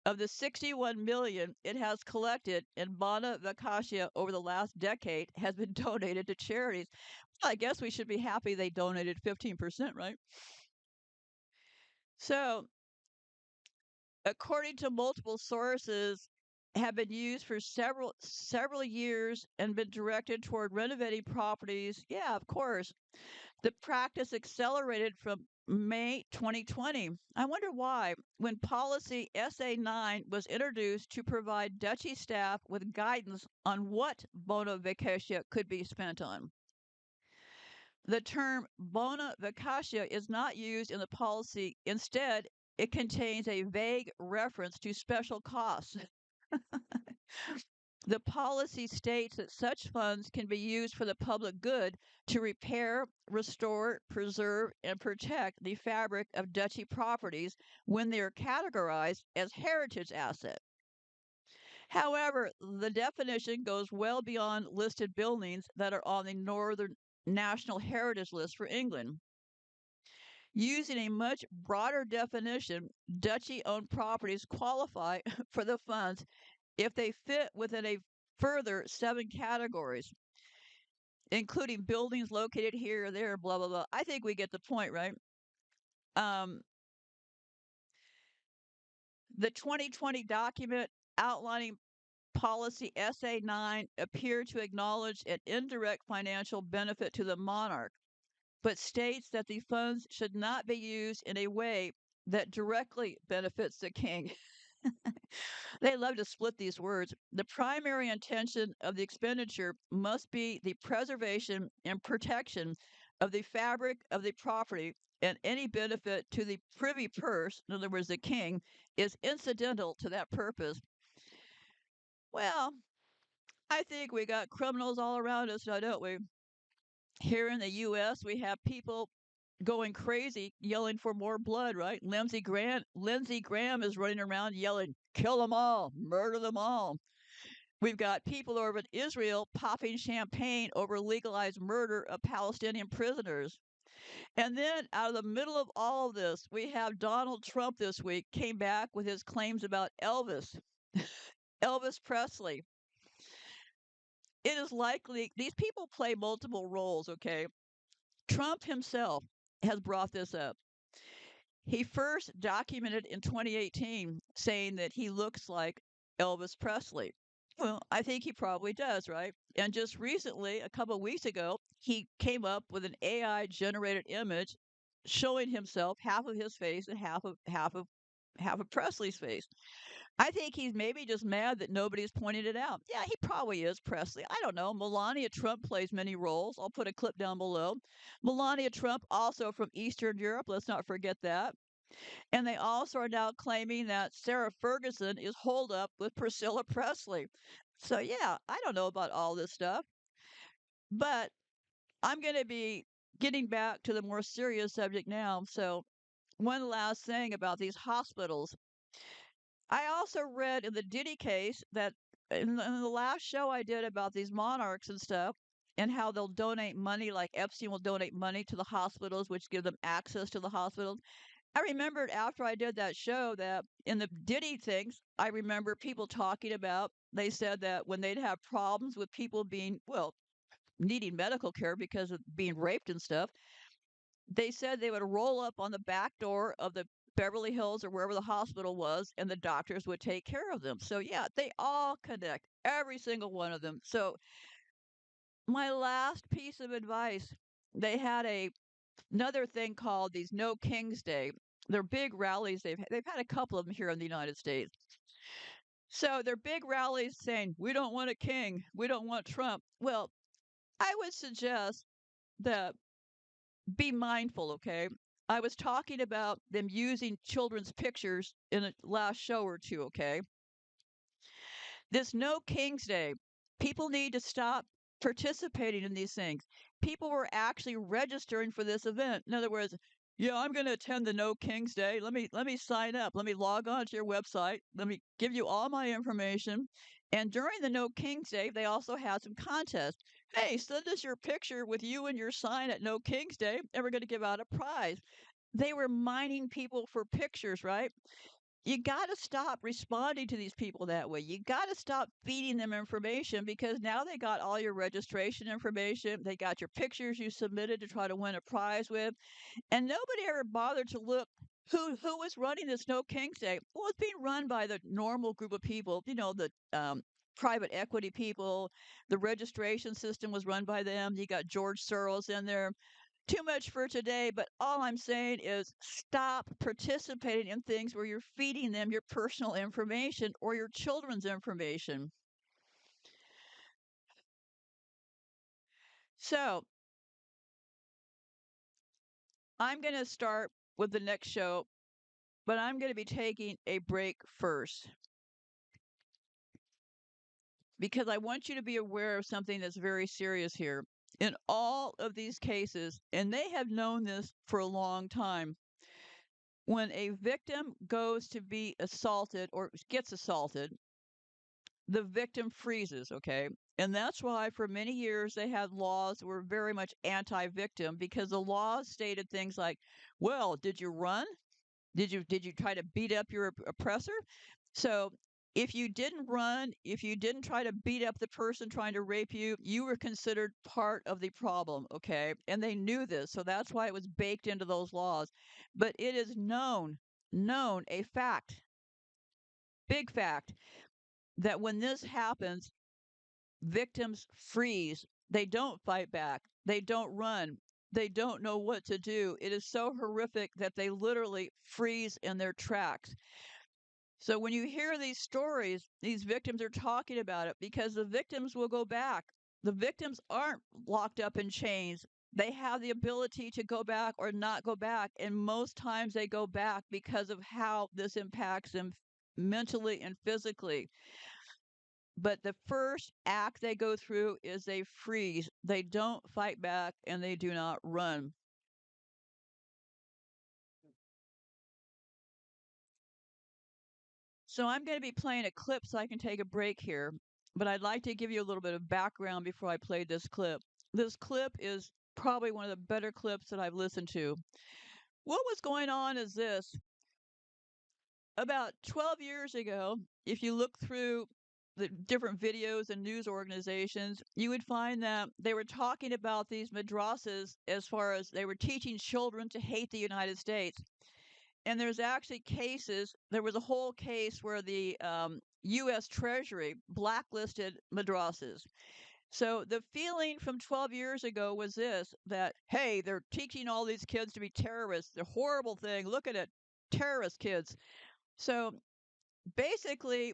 of the 61 million it has collected in Bona Vacatia over the last decade has been donated to charities. Well, I guess we should be happy they donated 15%, right? So, according to multiple sources, have been used for several years and been directed toward renovating properties. Yeah, of course. The practice accelerated from May 2020. I wonder why. When policy SA9 was introduced to provide duchy staff with guidance on what bona vacatia could be spent on. The term bona vacatia is not used in the policy. Instead, it contains a vague reference to special costs. The policy states that such funds can be used for the public good to repair, restore, preserve, and protect the fabric of duchy properties when they are categorized as heritage assets. However, the definition goes well beyond listed buildings that are on the Northern National Heritage List for England. Using a much broader definition, duchy owned properties qualify for the funds if they fit within a further 7 categories, including buildings located here or there, blah, blah, blah. I think we get the point, right? Um, the 2020 document outlining policy SA9 appeared to acknowledge an indirect financial benefit to the monarch, but states that the funds should not be used in a way that directly benefits the king. They love to split these words. The primary intention of the expenditure must be the preservation and protection of the fabric of the property, and any benefit to the privy purse, in other words, the king, is incidental to that purpose. Well, I think we got criminals all around us now, don't we? Here in the U.S., we have people going crazy, yelling for more blood, right? Lindsey Graham is running around yelling, kill them all, murder them all. We've got people over in Israel popping champagne over legalized murder of Palestinian prisoners. And then out of the middle of all of this, we have Donald Trump this week came back with his claims about Elvis, Elvis Presley. It is likely these people play multiple roles, okay? Trump himself has brought this up. He first documented in 2018 saying that he looks like Elvis Presley. Well, I think he probably does, right? And just recently, a couple of weeks ago, he came up with an AI generated image showing himself half of his face and half of Presley's face. I think he's maybe just mad that nobody's pointed it out. Yeah, he probably is Presley. I don't know. Melania Trump plays many roles. I'll put a clip down below. Melania Trump, also from Eastern Europe. Let's not forget that. And they also are now claiming that Sarah Ferguson is holed up with Priscilla Presley. So, yeah, I don't know about all this stuff, but I'm going to be getting back to the more serious subject now. So, one last thing about these hospitals. I also read in the Diddy case that in the last show I did about these monarchs and stuff, and how they'll donate money, like Epstein will donate money to the hospitals, which give them access to the hospitals. I remembered after I did that show that in the Diddy things, I remember people talking about, they said that when they'd have problems with people being, well, needing medical care because of being raped and stuff, they said they would roll up on the back door of the Beverly Hills or wherever the hospital was, and the doctors would take care of them. So, yeah, they all connect, every single one of them. So, my last piece of advice, they had another thing called these No Kings Day. They're big rallies. They've had a couple of them here in the United States. So they're big rallies saying we don't want a king, we don't want Trump. Well, I would suggest that be mindful, okay? I was talking about them using children's pictures in a last show or two, okay? This No King's Day, people need to stop participating in these things. People were actually registering for this event. In other words, Yeah, I'm going to attend the No Kings Day. Let me sign up. Let me log on to your website. Let me give you all my information. And during the No Kings Day, they also had some contests. Hey, send us your picture with you and your sign at No Kings Day, and we're going to give out a prize. They were mining people for pictures, right? You got to stop responding to these people that way. You got to stop feeding them information because now they got all your registration information. They got your pictures you submitted to try to win a prize with. And nobody ever bothered to look who was running this No Kings Day. Well, it's being run by the normal group of people, the private equity people. The registration system was run by them. You got George Soros in there. Too much for today, but all I'm saying is stop participating in things where you're feeding them your personal information or your children's information. So I'm going to start with the next show, but I'm going to be taking a break first because I want you to be aware of something that's very serious here. In all of these cases, and they have known this for a long time, when a victim goes to be assaulted or gets assaulted, the victim freezes, okay? And that's why for many years they had laws that were very much anti-victim because the laws stated things like, well, did you run? Did you try to beat up your oppressor? So if you didn't run, if you didn't try to beat up the person trying to rape you, you were considered part of the problem, okay? And they knew this, so that's why it was baked into those laws. But it is known, a fact, big fact, that when this happens, victims freeze. They don't fight back. They don't run. They don't know what to do. It is so horrific that they literally freeze in their tracks. So when you hear these stories, these victims are talking about it because the victims will go back. The victims aren't locked up in chains. They have the ability to go back or not go back. And most times they go back because of how this impacts them mentally and physically. But the first act they go through is they freeze. They don't fight back and they do not run. So I'm going to be playing a clip so I can take a break here. But I'd like to give you a little bit of background before I play this clip. This clip is probably one of the better clips that I've listened to. What was going on is this. About 12 years ago, if you look through the different videos and news organizations, you would find that they were talking about these madrassas as far as they were teaching children to hate the United States. And there's actually cases, there was a whole case where the U.S. Treasury blacklisted madrassas. So the feeling from 12 years ago was this that, hey, they're teaching all these kids to be terrorists. The horrible thing. Look at it. Terrorist kids. So basically,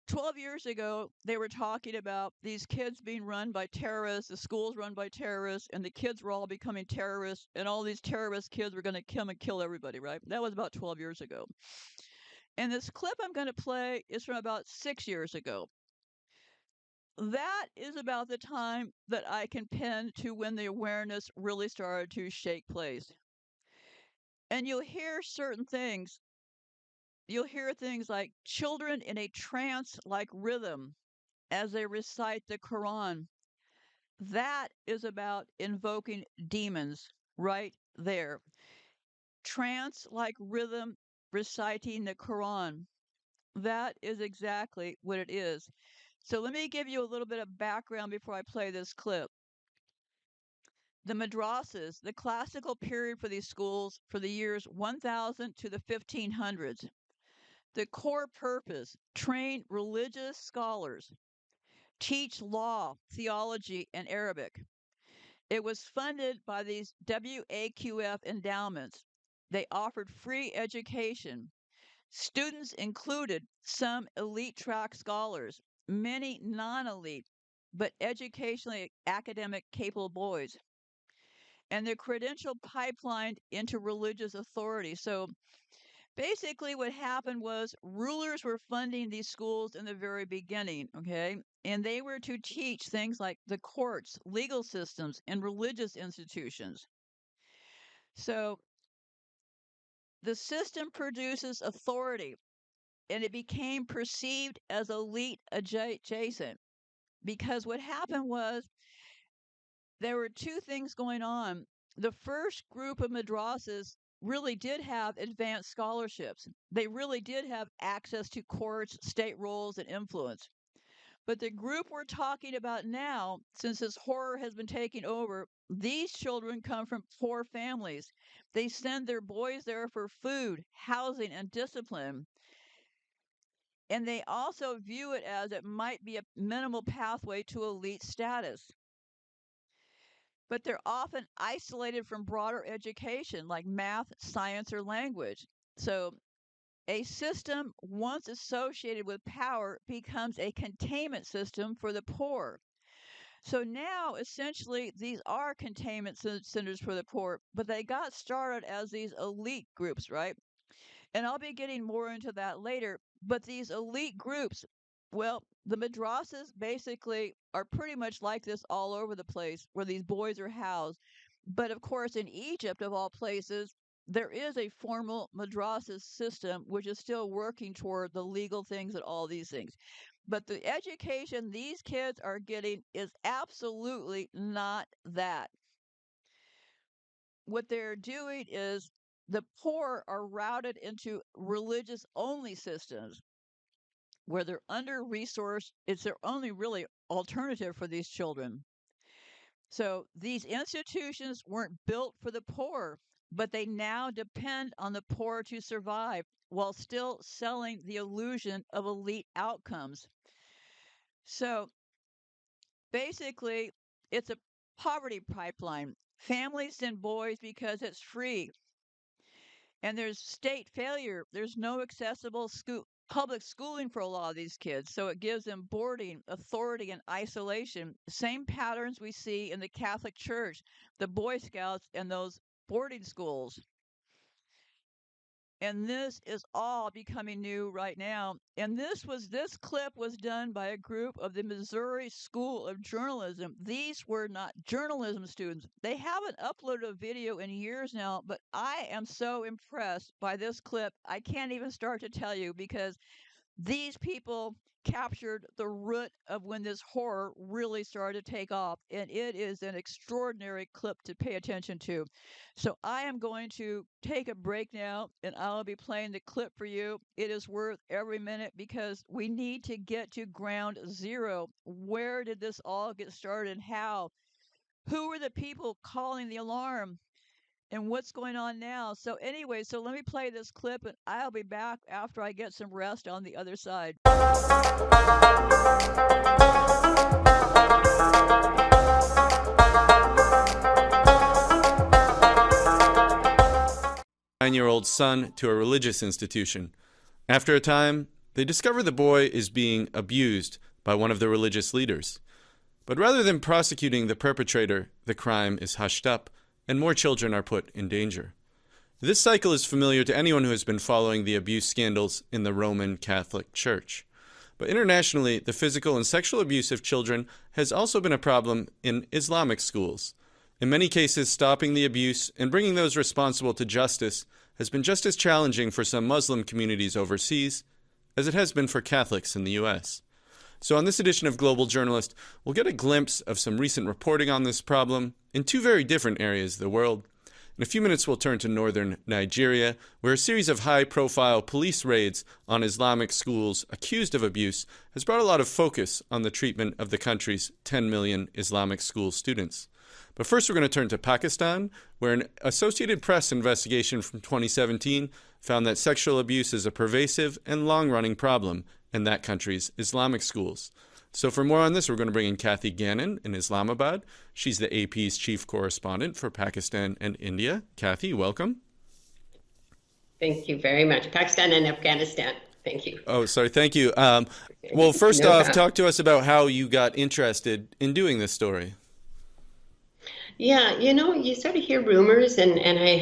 12 years ago, they were talking about these kids being run by terrorists, the schools run by terrorists, and the kids were all becoming terrorists, and all these terrorist kids were going to come and kill everybody, right? That was about 12 years ago. And this clip I'm going to play is from about 6 years ago. That is about the time that I can pin to when the awareness really started to shake place. And you'll hear certain things. You'll hear things like children in a trance like rhythm as they recite the Quran. That is about invoking demons right there. Trance like rhythm reciting the Quran. That is exactly what it is. So let me give you a little bit of background before I play this clip. The madrasas, the classical period for these schools for the years 1000 to the 1500s. The core purpose, train religious scholars, teach law, theology, and Arabic. It was funded by these WAQF endowments. They offered free education. Students included some elite track scholars, many non elite, but educationally academic capable boys, and their credential pipelined into religious authority. So basically, what happened was rulers were funding these schools in the very beginning, okay? And they were to teach things like the courts, legal systems, and religious institutions. So the system produces authority, and it became perceived as elite adjacent. Because what happened was there were two things going on. The first group of madrasas really did have advanced scholarships. They really did have access to courts, state roles, and influence. But the group we're talking about now, since this horror has been taking over, these children come from poor families. They send their boys there for food, housing, and discipline. And they also view it as it might be a minimal pathway to elite status. But they're often isolated from broader education like math, science, or language. So a system once associated with power becomes a containment system for the poor. So now, essentially, these are containment centers for the poor, but they got started as these elite groups, right? And I'll be getting more into that later. But these elite groups, well, the madrasas basically are pretty much like this all over the place where these boys are housed. But of course, in Egypt, of all places, there is a formal madrasa system which is still working toward the legal things and all these things. But the education these kids are getting is absolutely not that. What they're doing is the poor are routed into religious only systems where they're under resourced. It's their only really alternative for these children. So these institutions weren't built for the poor, but they now depend on the poor to survive while still selling the illusion of elite outcomes. So basically, it's a poverty pipeline. Families send boys because it's free. And there's state failure. There's no accessible public schooling for a lot of these kids. So it gives them boarding, authority, and isolation. Same patterns we see in the Catholic Church, the Boy Scouts, and those boarding schools. And this is all becoming new right now. And this clip was done by a group of the Missouri School of Journalism. These were not journalism students. They haven't uploaded a video in years now, but I am so impressed by this clip. I can't even start to tell you because these people captured the root of when this horror really started to take off, and it is an extraordinary clip to pay attention to. So I am going to take a break now, and I'll be playing the clip for you. It is worth every minute because we need to get to ground zero. Where did this all get started? How? Who were the people calling the alarm? And what's going on now? So anyway, so let me play this clip and I'll be back after I get some rest on the other side. 9-year-old son to a religious institution. After a time, they discover the boy is being abused by one of the religious leaders. But rather than prosecuting the perpetrator, the crime is hushed up, and more children are put in danger. This cycle is familiar to anyone who has been following the abuse scandals in the Roman Catholic Church. But internationally, the physical and sexual abuse of children has also been a problem in Islamic schools. In many cases, stopping the abuse and bringing those responsible to justice has been just as challenging for some Muslim communities overseas as it has been for Catholics in the U.S. So on this edition of Global Journalist, we'll get a glimpse of some recent reporting on this problem in two very different areas of the world. In a few minutes, we'll turn to northern Nigeria, where a series of high-profile police raids on Islamic schools accused of abuse has brought a lot of focus on the treatment of the country's 10 million Islamic school students. But first, we're going to turn to Pakistan, where an Associated Press investigation from 2017 found that sexual abuse is a pervasive and long-running problem in that country's Islamic schools. So for more on this, we're going to bring in Kathy Gannon in Islamabad. She's the AP's chief correspondent for Pakistan and India. Kathy, welcome. Thank you very much. Pakistan and Afghanistan. Thank you. Oh, sorry. Thank you. Well, first off, talk to us about how you got interested in doing this story. Yeah, you sort of hear rumors, and I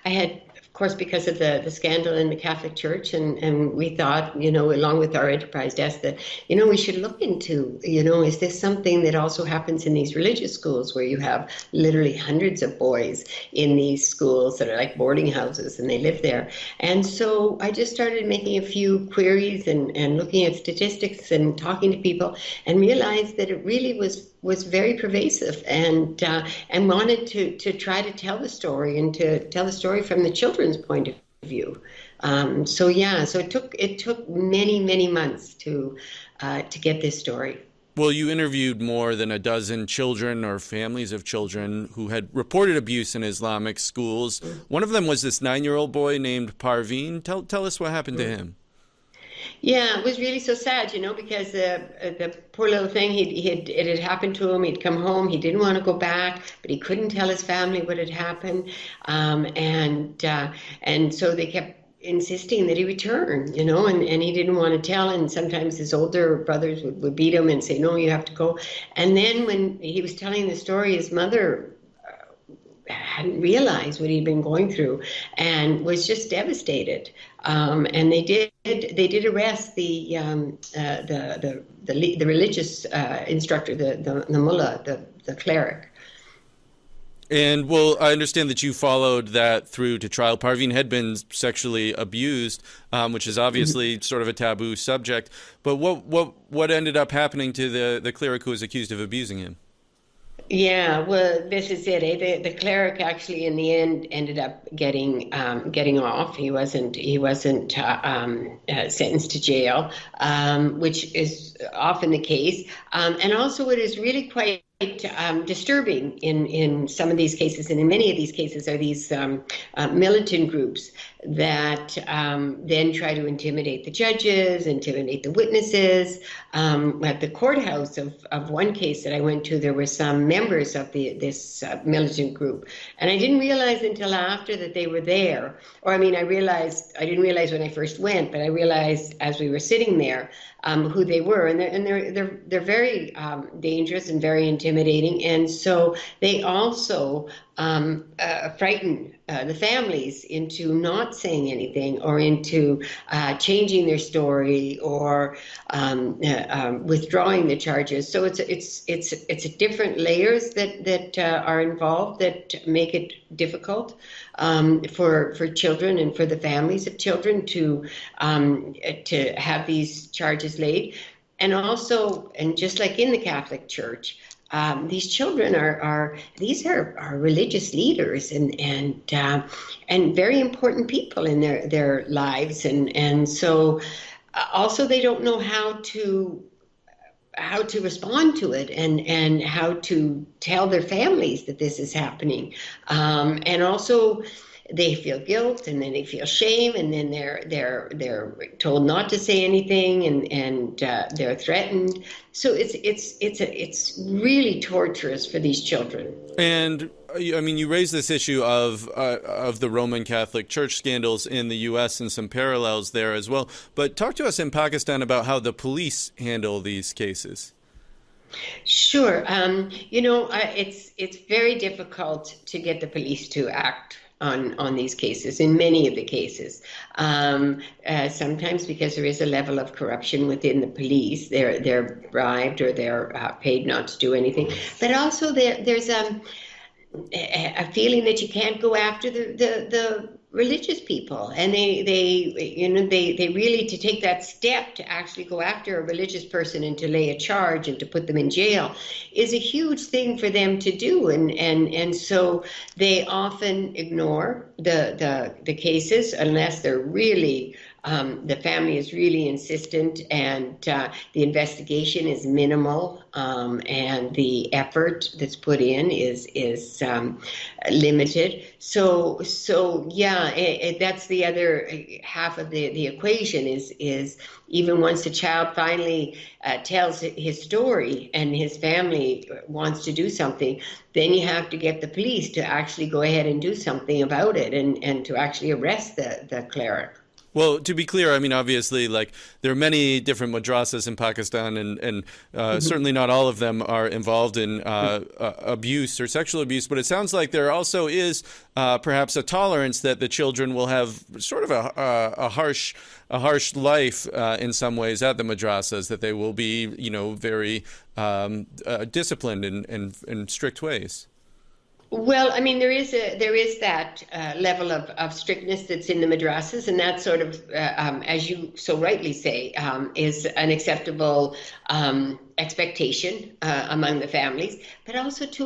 had course, because of the scandal in the Catholic Church, and we thought, along with our enterprise desk, that, we should look into, is this something that also happens in these religious schools where you have literally hundreds of boys in these schools that are like boarding houses and they live there. And so I just started making a few queries and looking at statistics and talking to people, and realized that it really was very pervasive, and wanted to try to tell the story, and to tell the story from the children's point of view. So it took many months to get this story. Well, you interviewed more than a dozen children or families of children who had reported abuse in Islamic schools. One of them was this 9-year-old boy named Parveen. Tell us what happened to him. Yeah, it was really so sad, because the poor little thing, it had happened to him. He'd come home. He didn't want to go back, but he couldn't tell his family what had happened. And so they kept insisting that he return, and he didn't want to tell. And sometimes his older brothers would beat him and say, no, you have to go. And then when he was telling the story, his mother hadn't realized what he'd been going through and was just devastated. And they did arrest the religious instructor, the mullah, the cleric. And, well, I understand that you followed that through to trial. Parveen had been sexually abused, which is obviously sort of a taboo subject. But what ended up happening to the cleric who was accused of abusing him? Yeah, well, this is it. The cleric actually, in the end, ended up getting off. He wasn't sentenced to jail, which is often the case. And also, it is really quite disturbing in some of these cases, and in many of these cases, are these militant groups that then try to intimidate the judges, intimidate the witnesses. At the courthouse of one case that I went to, there were some members of this militant group, and I didn't realize until after that they were there. Or I didn't realize when I first went, but I realized as we were sitting there who they were, and they're very dangerous and very intimidating, and so they also frighten the families into not saying anything, or into changing their story, or withdrawing the charges. So it's different layers that are involved that make it difficult for children and for the families of children to have these charges laid. And also, and just like in the Catholic Church, these children are religious leaders and very important people in their lives, and so also they don't know how to respond to it, and how to tell their families that this is happening, and also they feel guilt, and then they feel shame, and then they're told not to say anything, and they're threatened. So it's really torturous for these children. And you raised this issue of the Roman Catholic Church scandals in the U.S. and some parallels there as well. But talk to us in Pakistan about how the police handle these cases. Sure. It's very difficult to get the police to act on these cases, in many of the cases. Sometimes because there is a level of corruption within the police. They're bribed, or they're paid not to do anything. But also there's a feeling that you can't go after the religious people, and they really, to take that step to actually go after a religious person and to lay a charge and to put them in jail is a huge thing for them to do, and so they often ignore the cases unless they're really the family is really insistent, and the investigation is minimal, and the effort that's put in is limited. So that's the other half of the equation is even once the child finally tells his story and his family wants to do something, then you have to get the police to actually go ahead and do something about it, and to actually arrest the cleric. Well, to be clear, I mean, obviously, like there are many different madrasas in Pakistan, and certainly not all of them are involved in abuse or sexual abuse. But it sounds like there also is perhaps a tolerance that the children will have sort of a harsh life in some ways at the madrasas. That they will be, very disciplined in strict ways. Well, I mean, there is that level of strictness that's in the madrasas, and that sort of, as you so rightly say, is an acceptable expectation among the families. But also, too,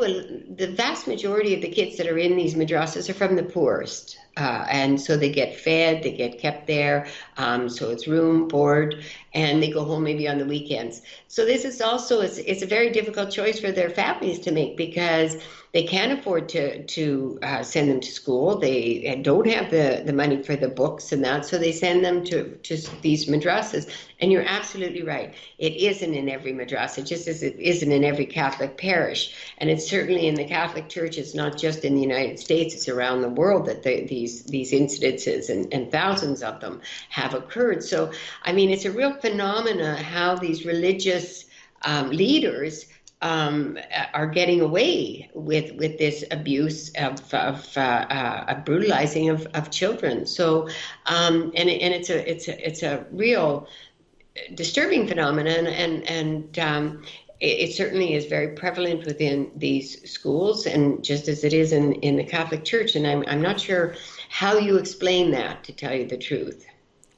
the vast majority of the kids that are in these madrasas are from the poorest. And so they get fed, they get kept there, so it's room, board, and they go home maybe on the weekends. So this is also, it's a very difficult choice for their families to make because they can't afford to send them to school. They don't have the money for the books and that, so they send them to these madrasas. And you're absolutely right. It isn't in every madrasa, just as it isn't in every Catholic parish. And it's certainly in the Catholic Church. It's not just in the United States, it's around the world that these incidences and thousands of them have occurred. So, I mean, it's a real phenomena how these religious leaders are getting away with this abuse of brutalizing of children. So, and it's a real disturbing phenomenon, and it certainly is very prevalent within these schools, and just as it is in the Catholic Church. And I'm not sure how you explain that, to tell you the truth.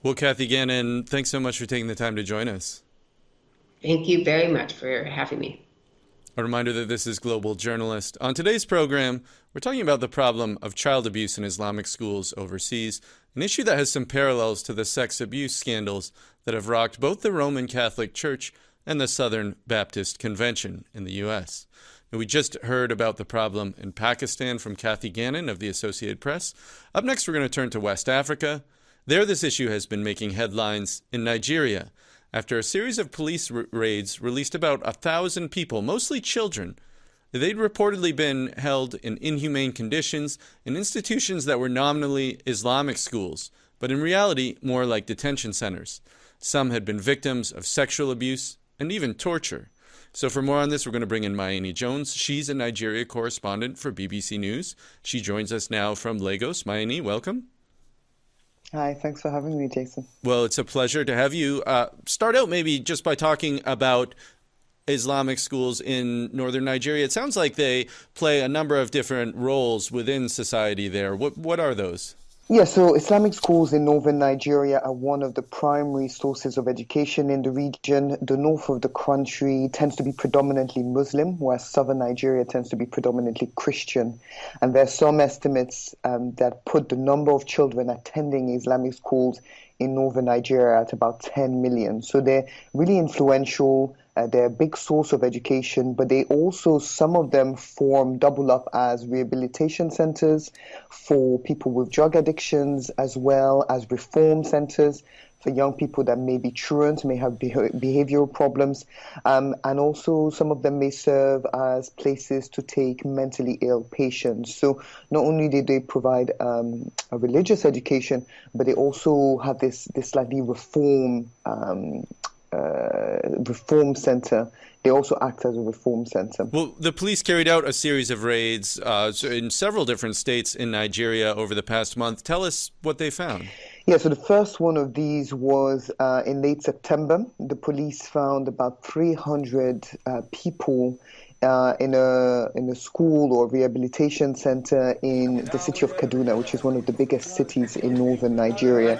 Well, Kathy Gannon, thanks so much for taking the time to join us. Thank you very much for having me. A reminder that this is Global Journalist. On today's program, we're talking about the problem of child abuse in Islamic schools overseas, an issue that has some parallels to the sex abuse scandals that have rocked both the Roman Catholic Church and the Southern Baptist Convention in the U.S. And we just heard about the problem in Pakistan from Kathy Gannon of the Associated Press. Up next, we're going to turn to West Africa. There, this issue has been making headlines in Nigeria after a series of police raids released about 1,000 people, mostly children. They'd reportedly been held in inhumane conditions in institutions that were nominally Islamic schools, but in reality more like detention centers. Some had been victims of sexual abuse and even torture. So for more on this, we're going to bring in Mayeni Jones. She's a Nigeria correspondent for BBC News. She joins us now from Lagos. Mayeni, welcome. Hi, thanks for having me, Jason. Well, it's a pleasure to have you. Start out maybe just by talking about Islamic schools in northern Nigeria. It sounds like they play a number of different roles within society there. What are those? Yeah, so Islamic schools in northern Nigeria are one of the primary sources of education in the region. The north of the country tends to be predominantly Muslim, whereas southern Nigeria tends to be predominantly Christian. And there are some estimates that put the number of children attending Islamic schools in northern Nigeria at about 10 million. So they're really influential. They're a big source of education, but they also, some of them double up as rehabilitation centers for people with drug addictions, as well as reform centers for young people that may be truant, may have behavioral problems. And also some of them may serve as places to take mentally ill patients. So not only do they provide a religious education, but they also have this slightly reform center. They also act as a reform center. Well, the police carried out a series of raids in several different states in Nigeria over the past month. Tell us what they found. Yeah, so the first one of these was in late September. The police found about 300 people in a school or rehabilitation center in the city of Kaduna, which is one of the biggest cities in northern Nigeria.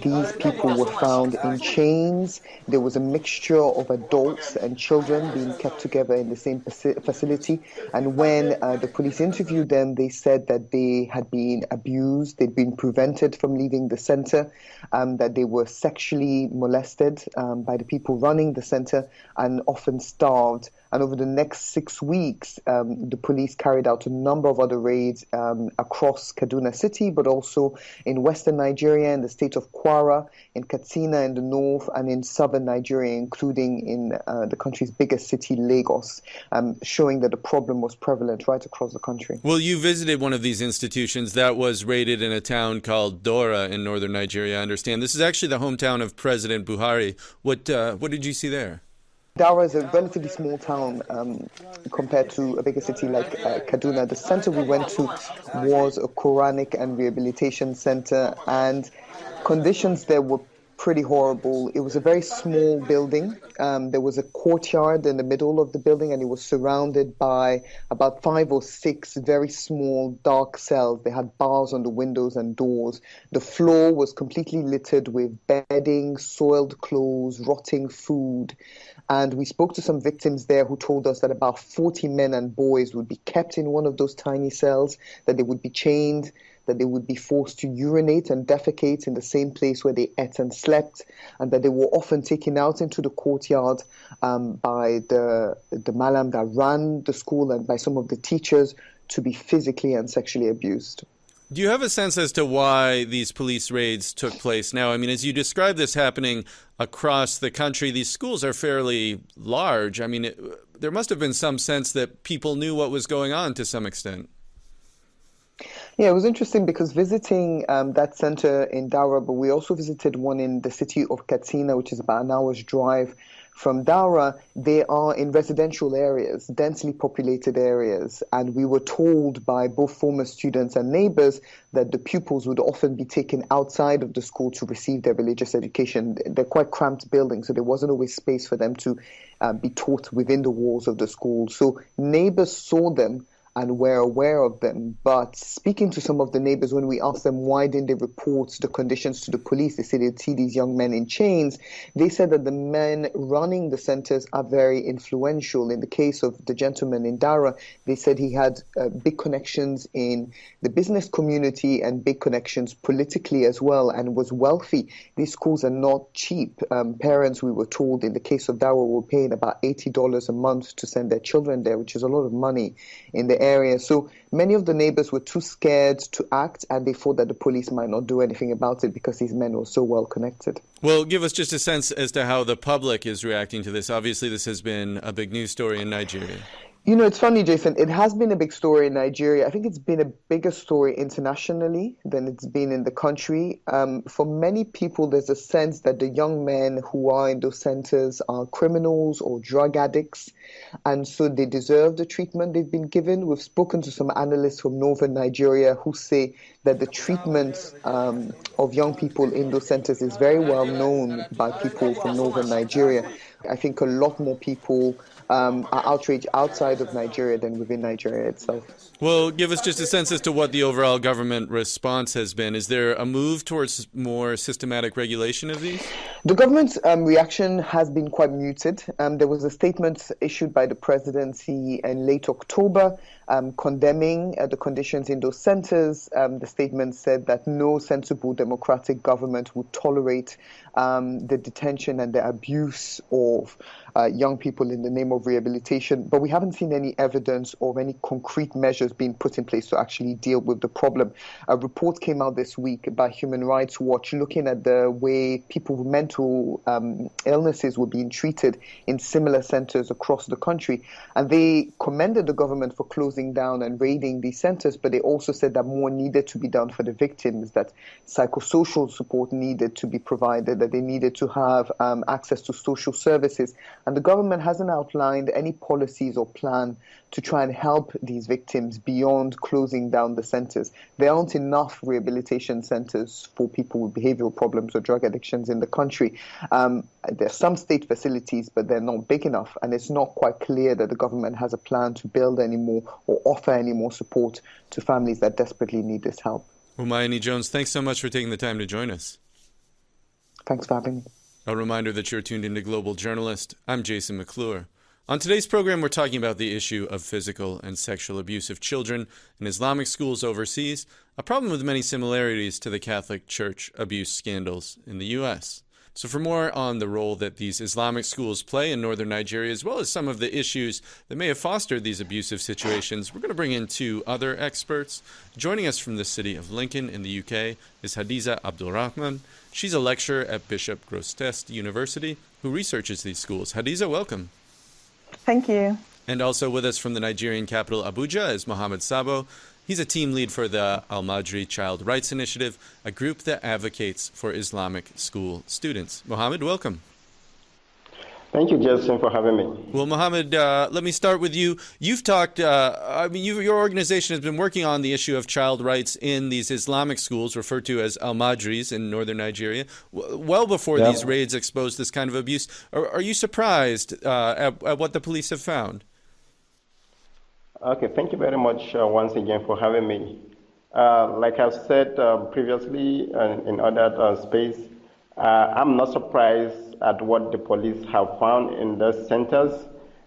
These people were found in chains. There was a mixture of adults and children being kept together in the same facility. And when the police interviewed them, they said that they had been abused, they'd been prevented from leaving the center, that they were sexually molested by the people running the center, and often starved And over the next 6 weeks, the police carried out a number of other raids across Kaduna City, but also in western Nigeria, in the state of Kwara, in Katsina in the north, and in southern Nigeria, including in the country's biggest city, Lagos, showing that the problem was prevalent right across the country. Well, you visited one of these institutions that was raided in a town called Dora in northern Nigeria, I understand. This is actually the hometown of President Buhari. What did you see there? Dara is a relatively small town compared to a bigger city like Kaduna. The center we went to was a Quranic and rehabilitation center, and conditions there were pretty horrible. It was a very small building. There was a courtyard in the middle of the building, and it was surrounded by about 5 or 6 very small, dark cells. They had bars on the windows and doors. The floor was completely littered with bedding, soiled clothes, rotting food. And we spoke to some victims there who told us that about 40 men and boys would be kept in one of those tiny cells, that they would be chained, that they would be forced to urinate and defecate in the same place where they ate and slept, and that they were often taken out into the courtyard by the malam that ran the school and by some of the teachers to be physically and sexually abused. Do you have a sense as to why these police raids took place now? I mean, as you describe this happening across the country, these schools are fairly large. I mean, there must have been some sense that people knew what was going on to some extent. Yeah, it was interesting because visiting that center in Daura, but we also visited one in the city of Katsina, which is about an hour's drive from Daura. They are in residential areas, densely populated areas, and we were told by both former students and neighbors that the pupils would often be taken outside of the school to receive their religious education. They're quite cramped buildings, so there wasn't always space for them to be taught within the walls of the school. So neighbors saw them and were aware of them. But speaking to some of the neighbors, when we asked them why didn't they report the conditions to the police, they said they'd see these young men in chains. They said that the men running the centers are very influential. In the case of the gentleman in Dara, they said he had big connections in the business community and big connections politically as well, and was wealthy. These schools are not cheap. Parents, we were told, in the case of Dara, were paying about $80 a month to send their children there, which is a lot of money in the area. So many of the neighbors were too scared to act, and they thought that the police might not do anything about it because these men were so well connected. Well, give us just a sense as to how the public is reacting to this. Obviously, this has been a big news story in Nigeria. You know, it's funny, Jason. It has been a big story in Nigeria. I think it's been a bigger story internationally than it's been in the country. For many people, there's a sense that the young men who are in those centers are criminals or drug addicts, and so they deserve the treatment they've been given. We've spoken to some analysts from northern Nigeria who say that the treatment of young people in those centers is very well known by people from northern Nigeria. I think a lot more people are outraged outside of Nigeria than within Nigeria itself. Well, give us just a sense as to what the overall government response has been. Is there a move towards more systematic regulation of these? The government's reaction has been quite muted. There was a statement issued by the presidency in late October condemning the conditions in those centers. The statement said that no sensible democratic government would tolerate the detention and the abuse of young people in the name of rehabilitation. But we haven't seen any evidence of any concrete measures being put in place to actually deal with the problem. A report came out this week by Human Rights Watch looking at the way people with mental illnesses were being treated in similar centers across the country. And they commended the government for closing down and raiding these centers, but they also said that more needed to be done for the victims, that psychosocial support needed to be provided, that they needed to have access to social services. And the government hasn't outlined any policies or plan to try and help these victims beyond closing down the centers. There aren't enough rehabilitation centers for people with behavioral problems or drug addictions in the country. There are some state facilities, but they're not big enough. And it's not quite clear that the government has a plan to build any more or offer any more support to families that desperately need this help. Umayani Jones, thanks so much for taking the time to join us. Thanks for having me. A reminder that you're tuned into Global Journalist. I'm Jason McClure. On today's program, we're talking about the issue of physical and sexual abuse of children in Islamic schools overseas, a problem with many similarities to the Catholic Church abuse scandals in the U.S. So for more on the role that these Islamic schools play in northern Nigeria, as well as some of the issues that may have fostered these abusive situations, we're going to bring in two other experts. Joining us from the city of Lincoln in the UK is Hadiza Abdulrahman. She's a lecturer at Bishop Grosseteste University who researches these schools. Hadiza, welcome. Thank you. And also with us from the Nigerian capital, Abuja, is Mohammed Sabo. He's a team lead for the Al-Madri Child Rights Initiative, a group that advocates for Islamic school students. Mohammed, welcome. Thank you, Justin, for having me. Well, Mohammed, let me start with you. You've talked, your organization has been working on the issue of child rights in these Islamic schools, referred to as Al-Madris in northern Nigeria, well before these raids exposed this kind of abuse. Are you surprised at what the police have found? Okay, thank you very much once again for having me. Like I've said previously in other space, I'm not surprised at what the police have found in the centers.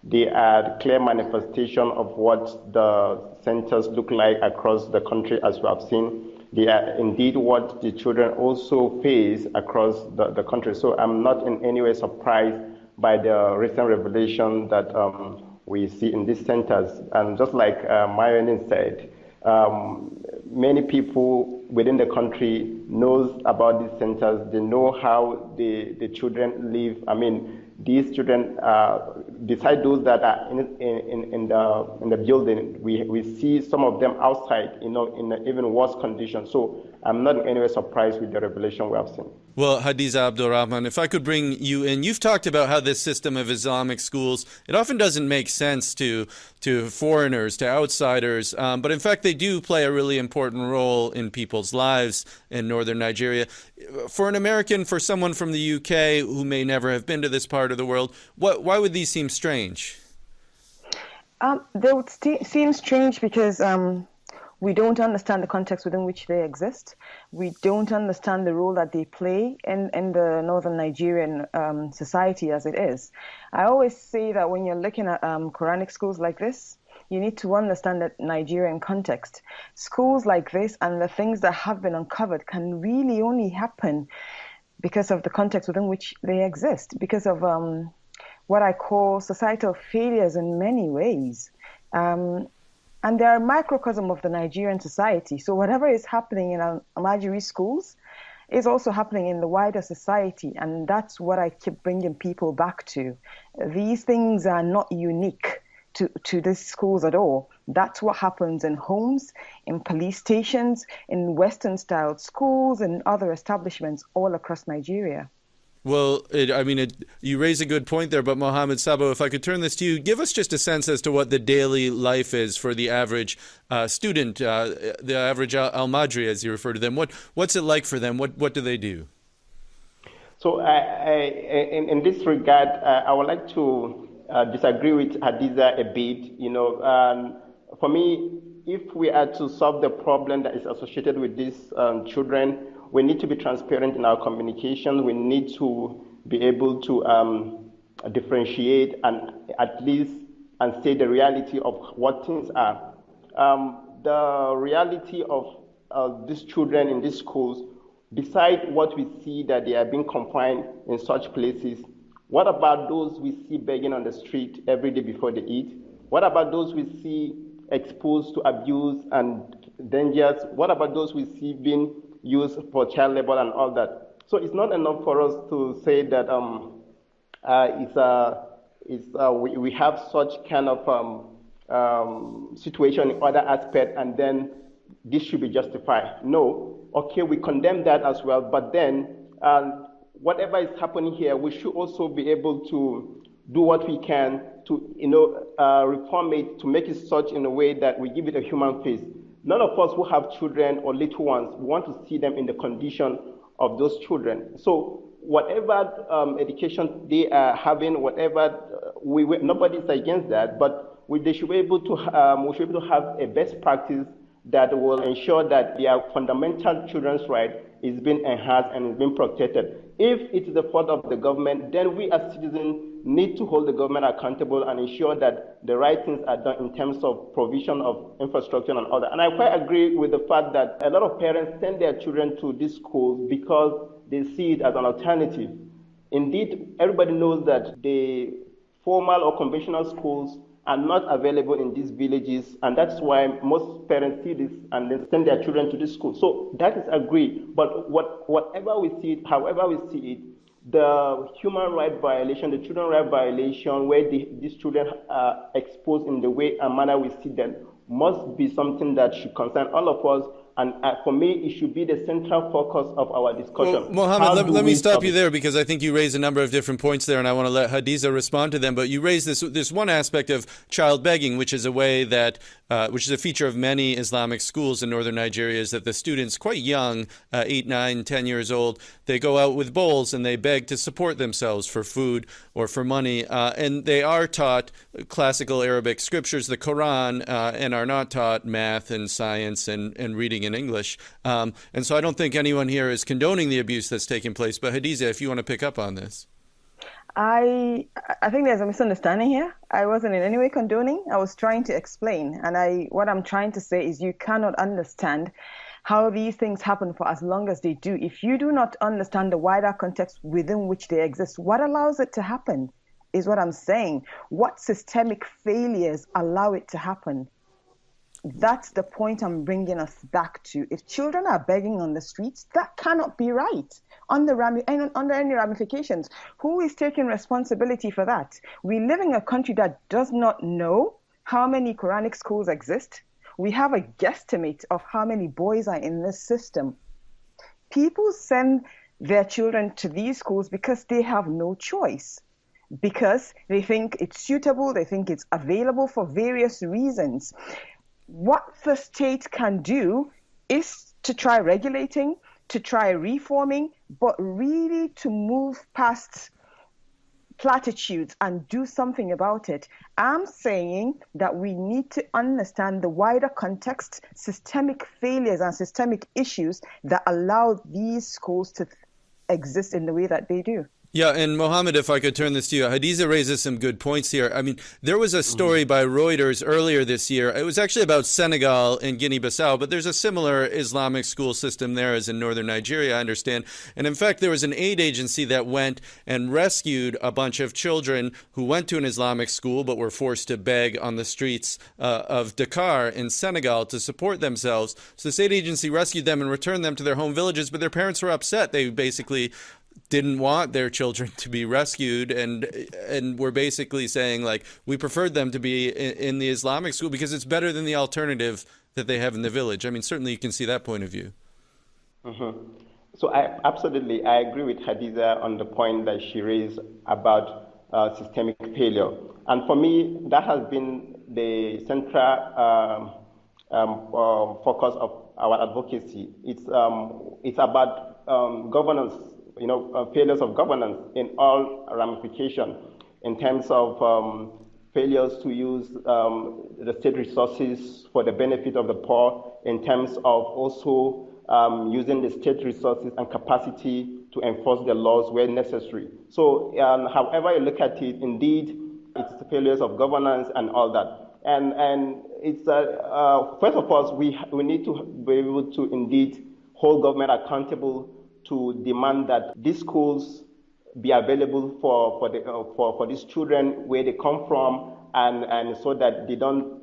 They are clear manifestation of what the centers look like across the country, as we have seen. They are indeed what the children also face across the country. So I'm not in any way surprised by the recent revelation that we see in these centers. And just like Myron said, many people within the country knows about these centers. They know how the children live. I mean, these children, beside those that are in the building, we see some of them outside, in an even worse condition. So I'm not in any way surprised with the revelation we have seen. Well, Hadiza Abdulrahman, if I could bring you in, you've talked about how this system of Islamic schools, it often doesn't make sense to foreigners, to outsiders, but in fact they do play a really important role in people's lives in northern Nigeria. For an American, for someone from the UK who may never have been to this part of the world, why would these seem strange? They would seem strange because we don't understand the context within which they exist. We don't understand the role that they play in the northern Nigerian society as it is. I always say that when you're looking at Quranic schools like this, you need to understand the Nigerian context. Schools like this and the things that have been uncovered can really only happen because of the context within which they exist, because of what I call societal failures in many ways. And they are a microcosm of the Nigerian society. So whatever is happening in Al-Madri schools is also happening in the wider society. And that's what I keep bringing people back to. These things are not unique to these schools at all. That's what happens in homes, in police stations, in Western-styled schools, and other establishments all across Nigeria. Well, you raise a good point there, but Mohammed Sabo, if I could turn this to you, give us just a sense as to what the daily life is for the average student, the average Al-Madri, as you refer to them. What's it like for them? What do they do? So in this regard, I would like to disagree with Hadiza a bit. For me, if we are to solve the problem that is associated with these children, we need to be transparent in our communication. We need to be able to differentiate and at least say the reality of what things are. The reality of these children in these schools, besides what we see that they are being confined in such places, what about those we see begging on the street every day before they eat? What about those we see exposed to abuse and dangers? What about those we see being used for child labor and all that? So it's not enough for us to say that we have such kind of situation in other aspects and then this should be justified. No, okay, we condemn that as well, but then whatever is happening here, we should also be able to do what we can to reform it, to make it such in a way that we give it a human face. None of us who have children or little ones, we want to see them in the condition of those children. So whatever education they are having, whatever, nobody's against that, but they should be able to have a best practice that will ensure that their fundamental children's right is being enhanced and is being protected. If it is the fault of the government, then we as citizens need to hold the government accountable and ensure that the right things are done in terms of provision of infrastructure and all that. And I quite agree with the fact that a lot of parents send their children to these schools because they see it as an alternative. Indeed, everybody knows that the formal or conventional schools are not available in these villages, and that's why most parents see this and then send their children to this school. So that is agreed. But whatever we see it, however we see it, the human right violation, the children right violation, where these children are exposed in the way and manner we see them, must be something that should concern all of us. And for me, it should be the central focus of our discussion. Well, Mohammed, let me stop you there, because I think you raised a number of different points there, and I want to let Hadiza respond to them. But you raised this one aspect of child begging, which is a way that, which is a feature of many Islamic schools in northern Nigeria, is that the students, quite young, 8, 9, 10 years old, they go out with bowls and they beg to support themselves for food or for money. And they are taught classical Arabic scriptures, the Quran, and are not taught math and science and reading in English. And so I don't think anyone here is condoning the abuse that's taking place. But Hadiza, if you want to pick up on this. I think there's a misunderstanding here. I wasn't in any way condoning. I was trying to explain. And what I'm trying to say is you cannot understand how these things happen for as long as they do. If you do not understand the wider context within which they exist, what allows it to happen is what I'm saying. What systemic failures allow it to happen? That's the point I'm bringing us back to. If children are begging on the streets, that cannot be right under any ramifications. Who is taking responsibility for that? We live in a country that does not know how many Quranic schools exist. We have a guesstimate of how many boys are in this system. People send their children to these schools because they have no choice, because they think it's suitable, they think it's available for various reasons. What the state can do is to try regulating, to try reforming, but really to move past platitudes and do something about it. I'm saying that we need to understand the wider context, systemic failures and systemic issues that allow these schools to exist in the way that they do. Yeah, and Mohammed, if I could turn this to you, Hadiza raises some good points here. I mean, there was a story by Reuters earlier this year. It was actually about Senegal and Guinea-Bissau, but there's a similar Islamic school system there as in northern Nigeria, I understand. And in fact, there was an aid agency that went and rescued a bunch of children who went to an Islamic school but were forced to beg on the streets of Dakar in Senegal to support themselves. So this aid agency rescued them and returned them to their home villages, but their parents were upset. They basically didn't want their children to be rescued and were basically saying, like, we preferred them to be in the Islamic school because it's better than the alternative that they have in the village. I mean, certainly you can see that point of view. So I agree with Hadiza on the point that she raised about systemic failure. And for me, that has been the central focus of our advocacy. It's about governance, failures of governance in all ramifications, in terms of failures to use the state resources for the benefit of the poor, in terms of also using the state resources and capacity to enforce the laws where necessary. So however you look at it, indeed, it's the failures of governance and all that. And it's first of all, we need to be able to indeed hold government accountable to demand that these schools be available for these children where they come from, and so that they don't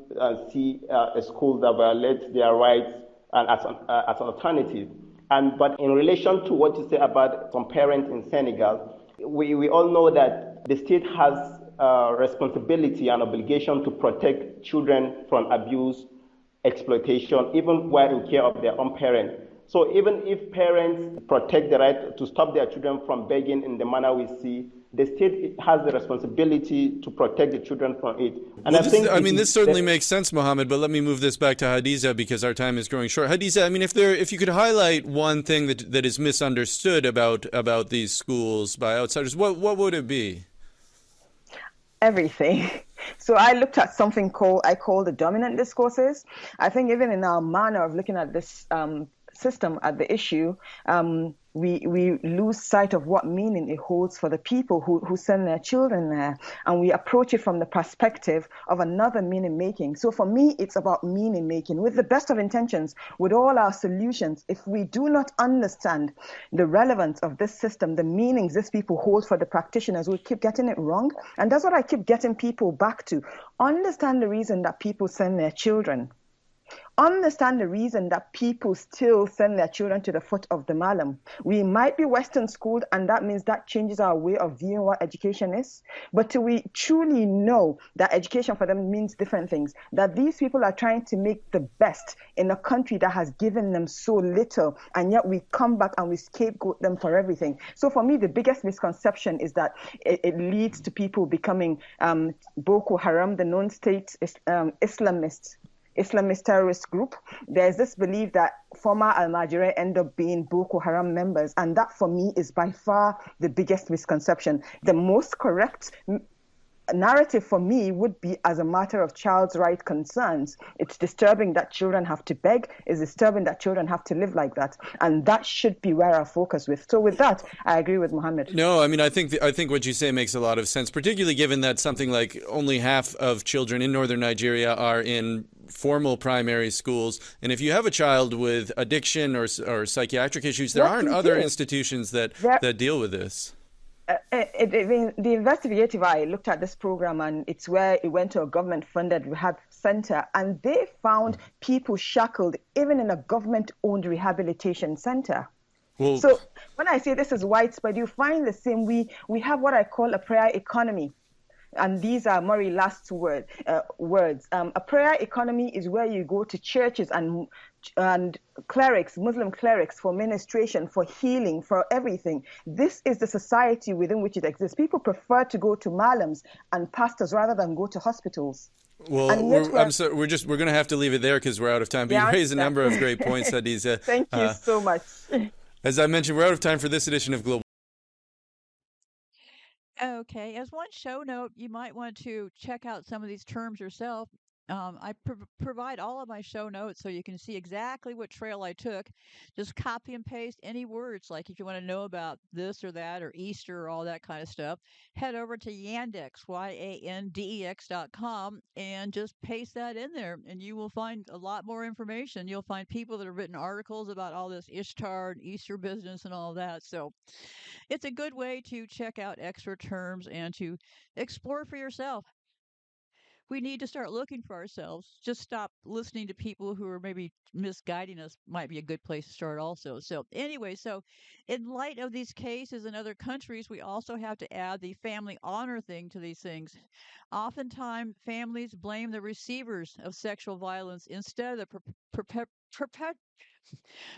see a school that violates their rights and as an alternative. But in relation to what you say about some parents in Senegal, we all know that the state has responsibility and obligation to protect children from abuse, exploitation, even while in care of their own parents. So even if parents protect the right to stop their children from begging in the manner we see, the state has the responsibility to protect the children from it. And well, this certainly makes sense, Mohammed, but let me move this back to Hadiza because our time is growing short. Hadiza, I mean, if you could highlight one thing that is misunderstood about these schools by outsiders, what would it be? Everything. So I looked at something I call the dominant discourses. I think even in our manner of looking at this system at the issue, we lose sight of what meaning it holds for the people who send their children there, and we approach it from the perspective of another meaning making. So for me, it's about meaning making with the best of intentions, with all our solutions. If we do not understand the relevance of this system, the meanings these people hold for the practitioners, we keep getting it wrong. And that's what I keep getting people back to. Understand the reason that people send their children. Understand the reason that people still send their children to the foot of the malam. We might be Western schooled, and that means that changes our way of viewing what education is. But till we truly know that education for them means different things, that these people are trying to make the best in a country that has given them so little, and yet we come back and we scapegoat them for everything. So for me, the biggest misconception is that it leads to people becoming Boko Haram, the non-state Islamist terrorist group. There's this belief that former Al-Majire end up being Boko Haram members, and that for me is by far the biggest misconception. The most correct narrative for me would be as a matter of child's right concerns. It's disturbing that children have to beg. It's disturbing that children have to live like that, and that should be where our focus with. So with that, I agree with Mohammed. No, I mean, I think what you say makes a lot of sense, particularly given that something like only half of children in northern Nigeria are in formal primary schools, and if you have a child with addiction or psychiatric issues, there aren't other institutions that deal with this. The investigative eye looked at this program, and it's where it went to a government-funded rehab center, and they found people shackled even in a government-owned rehabilitation center. Well, so when I say this is widespread, you find the same. We have what I call a prayer economy. And these are Murray last words. A prayer economy is where you go to churches and clerics, Muslim clerics, for ministration, for healing, for everything. This is the society within which it exists. People prefer to go to malams and pastors rather than go to hospitals. Well, we're going to have to leave it there because we're out of time. But you raised a number of great points, Hadiza. Thank you so much. As I mentioned, we're out of time for this edition of Global. Okay, as one show note, you might want to check out some of these terms yourself. I provide all of my show notes so you can see exactly what trail I took. Just copy and paste any words, like if you want to know about this or that or Easter or all that kind of stuff, head over to Yandex, yandex.com, and just paste that in there, and you will find a lot more information. You'll find people that have written articles about all this Ishtar and Easter business and all that. So it's a good way to check out extra terms and to explore for yourself. We need to start looking for ourselves. Just stop listening to people who are maybe misguiding us might be a good place to start also. So anyway, in light of these cases in other countries, we also have to add the family honor thing to these things. Oftentimes, families blame the receivers of sexual violence instead of the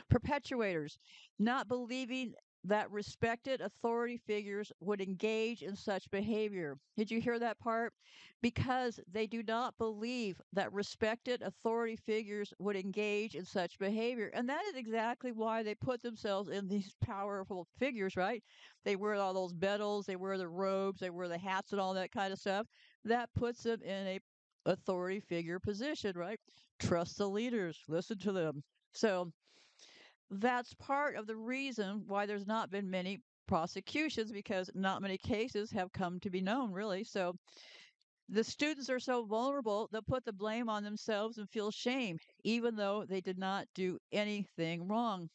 perpetuators, not believing that respected authority figures would engage in such behavior. Did you hear that part? Because they do not believe that respected authority figures would engage in such behavior. And that is exactly why they put themselves in these powerful figures, right? They wear all those medals, they wear the robes, they wear the hats and all that kind of stuff. That puts them in a authority figure position, right? Trust the leaders, listen to them. So that's part of the reason why there's not been many prosecutions, because not many cases have come to be known, really. So the students are so vulnerable, they'll put the blame on themselves and feel shame, even though they did not do anything wrong.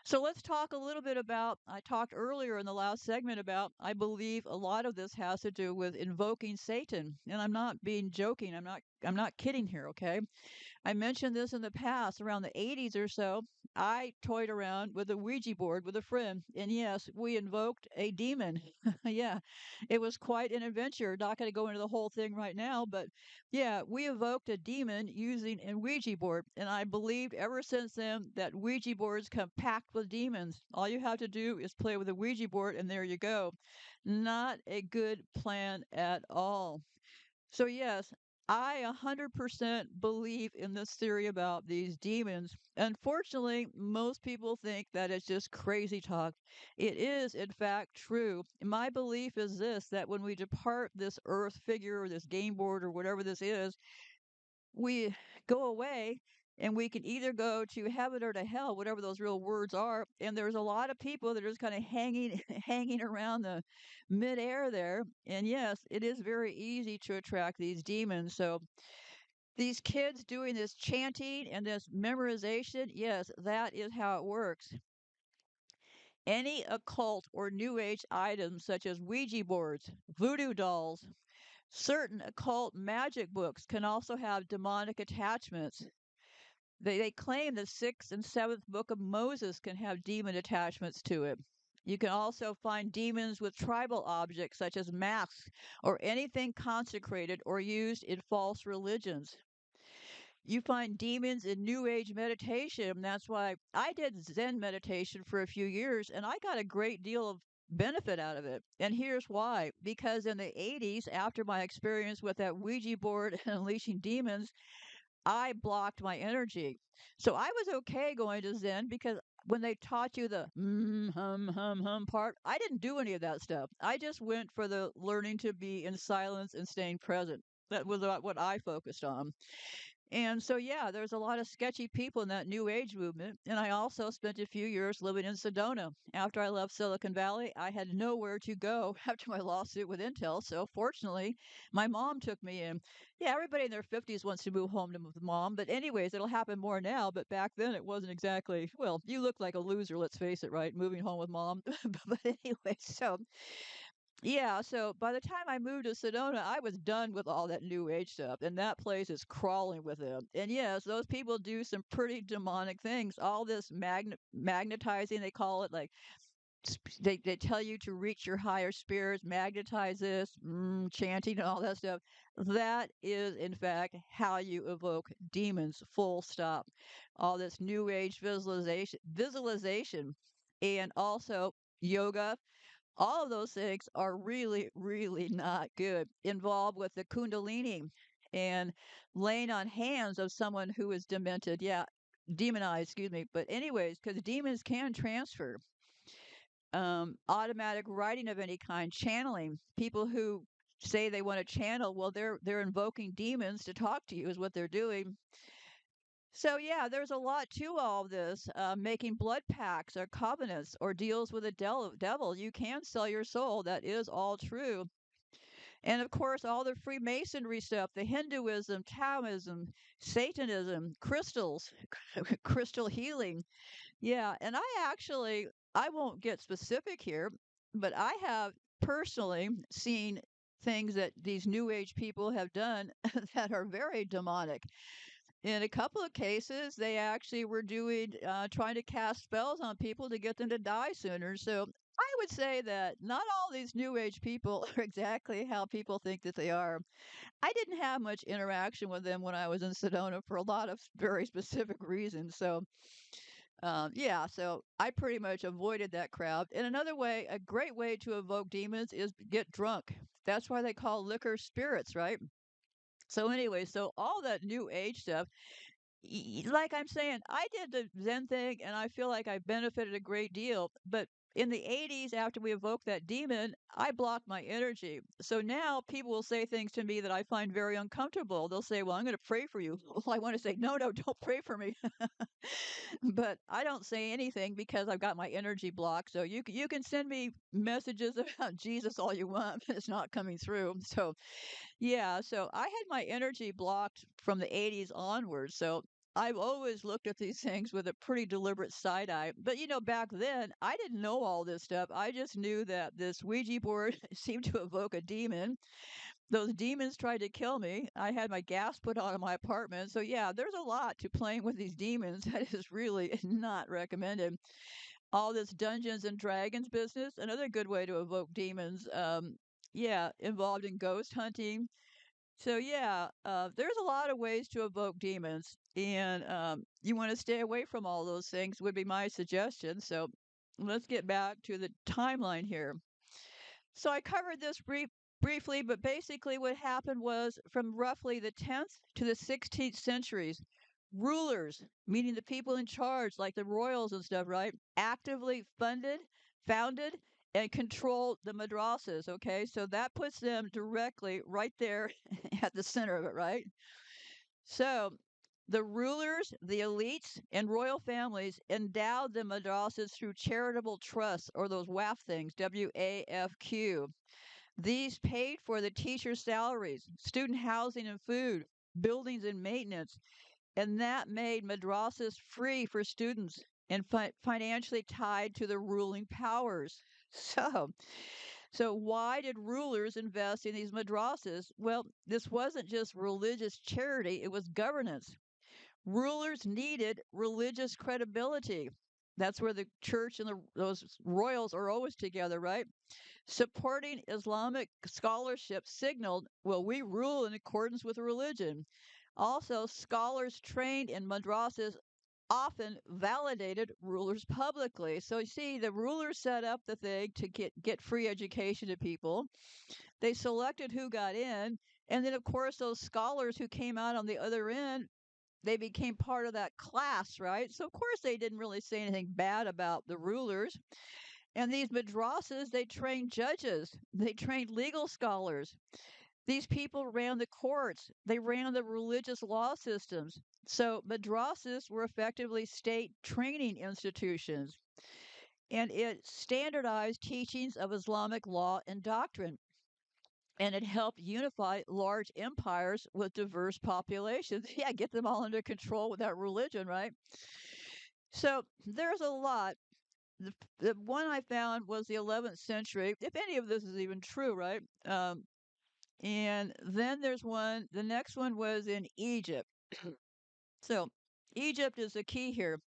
So let's talk a little bit about, I talked earlier in the last segment about, I believe a lot of this has to do with invoking Satan. And I'm not being joking. I'm not kidding here, okay? I mentioned this in the past, around the 80s or so. I toyed around with a Ouija board with a friend, and yes, we invoked a demon. Yeah, it was quite an adventure. Not going to go into the whole thing right now, but yeah, we evoked a demon using a Ouija board, and I believed ever since then that Ouija boards come packed with demons. All you have to do is play with a Ouija board, and there you go. Not a good plan at all. So yes, I 100% believe in this theory about these demons. Unfortunately, most people think that it's just crazy talk. It is, in fact, true. My belief is this, that when we depart this earth figure or this game board or whatever this is, we go away and we can either go to heaven or to hell, whatever those real words are. And there's a lot of people that are just kind of hanging hanging around the midair there. And yes, it is very easy to attract these demons. So these kids doing this chanting and this memorization, yes, that is how it works. Any occult or new age items such as Ouija boards, voodoo dolls, certain occult magic books can also have demonic attachments. They claim the sixth and seventh book of Moses can have demon attachments to it. You can also find demons with tribal objects such as masks or anything consecrated or used in false religions. You find demons in New Age meditation. That's why I did Zen meditation for a few years and I got a great deal of benefit out of it. And here's why. Because in the 80s, after my experience with that Ouija board and unleashing demons, I blocked my energy. So I was okay going to Zen because when they taught you the hum part, I didn't do any of that stuff. I just went for the learning to be in silence and staying present. That was what I focused on. And so, yeah, there's a lot of sketchy people in that new age movement. And I also spent a few years living in Sedona. After I left Silicon Valley, I had nowhere to go after my lawsuit with Intel. So, fortunately, my mom took me in. Yeah, everybody in their 50s wants to move home to with mom. But, anyways, it'll happen more now. But back then, it wasn't exactly, well, you look like a loser, let's face it, right? Moving home with mom. But, anyway, so yeah, so by the time I moved to Sedona, I was done with all that new age stuff, and that place is crawling with them. And yes, those people do some pretty demonic things. All this magnetizing, they call it, like they tell you to reach your higher spirits, magnetize this, chanting and all that stuff. That is, in fact, how you evoke demons. Full stop. All this new age visualization, and also yoga, all of those things are really, really not good. Involved with the Kundalini and laying on hands of someone who is demented. Yeah, demonized, excuse me. But, anyways, because demons can transfer. Automatic writing of any kind, channeling. People who say they want to channel, well, they're invoking demons to talk to you, is what they're doing. So yeah, there's a lot to all of this. Making blood pacts or covenants or deals with the devil. You can sell your soul. That is all true. And of course, all the Freemasonry stuff, the Hinduism, Taoism, Satanism, crystals, crystal healing. Yeah, and I won't get specific here, but I have personally seen things that these New Age people have done that are very demonic. In a couple of cases, they actually were trying to cast spells on people to get them to die sooner. So I would say that not all these New Age people are exactly how people think that they are. I didn't have much interaction with them when I was in Sedona for a lot of very specific reasons. So, yeah, so I pretty much avoided that crowd. And another way, a great way to evoke demons is get drunk. That's why they call liquor spirits, right? So anyway, so all that new age stuff, like I'm saying, I did the Zen thing and I feel like I benefited a great deal. But in the 80s, after we evoked that demon, I blocked my energy. So now people will say things to me that I find very uncomfortable. They'll say, well, I'm going to pray for you. Well, I want to say, no, don't pray for me. But I don't say anything because I've got my energy blocked. So you can send me messages about Jesus all you want, but it's not coming through. So yeah, so I had my energy blocked from the 80s onwards. So I've always looked at these things with a pretty deliberate side eye. But back then, I didn't know all this stuff. I just knew that this Ouija board seemed to evoke a demon. Those demons tried to kill me. I had my gas put on in my apartment. So, yeah, there's a lot to playing with these demons that is really not recommended. All this Dungeons and Dragons business, another good way to evoke demons. Yeah, involved in ghost hunting. So yeah, there's a lot of ways to evoke demons, and you want to stay away from all those things would be my suggestion. So let's get back to the timeline here. So I covered this briefly, but basically what happened was from roughly the 10th to the 16th centuries, rulers, meaning the people in charge, like the royals and stuff, right, actively funded, founded, and controlled the madrasas. Okay, so that puts them directly right there at the center of it, right? So the rulers, the elites, and royal families endowed the madrasas through charitable trusts, or those WAF things, WAFQ. These paid for the teachers' salaries, student housing and food, buildings and maintenance, and that made madrasas free for students and financially tied to the ruling powers. So, so why did rulers invest in these madrasas? Well, this wasn't just religious charity, it was governance. Rulers needed religious credibility. That's where the church and those royals are always together, right? Supporting Islamic scholarship signaled, well, we rule in accordance with religion. Also, scholars trained in madrasas often validated rulers publicly. So you see, the rulers set up the thing to get free education to people. They selected who got in, and then of course those scholars who came out on the other end, they became part of that class, right? So of course they didn't really say anything bad about the rulers. And these madrasas, they trained judges, they trained legal scholars. These people ran the courts, they ran the religious law systems. So madrasas were effectively state training institutions, and it standardized teachings of Islamic law and doctrine. And it helped unify large empires with diverse populations. Yeah, get them all under control with that religion, right? So there's a lot. The one I found was the 11th century, if any of this is even true, right? And then there's one, the next one was in Egypt. So Egypt is the key here.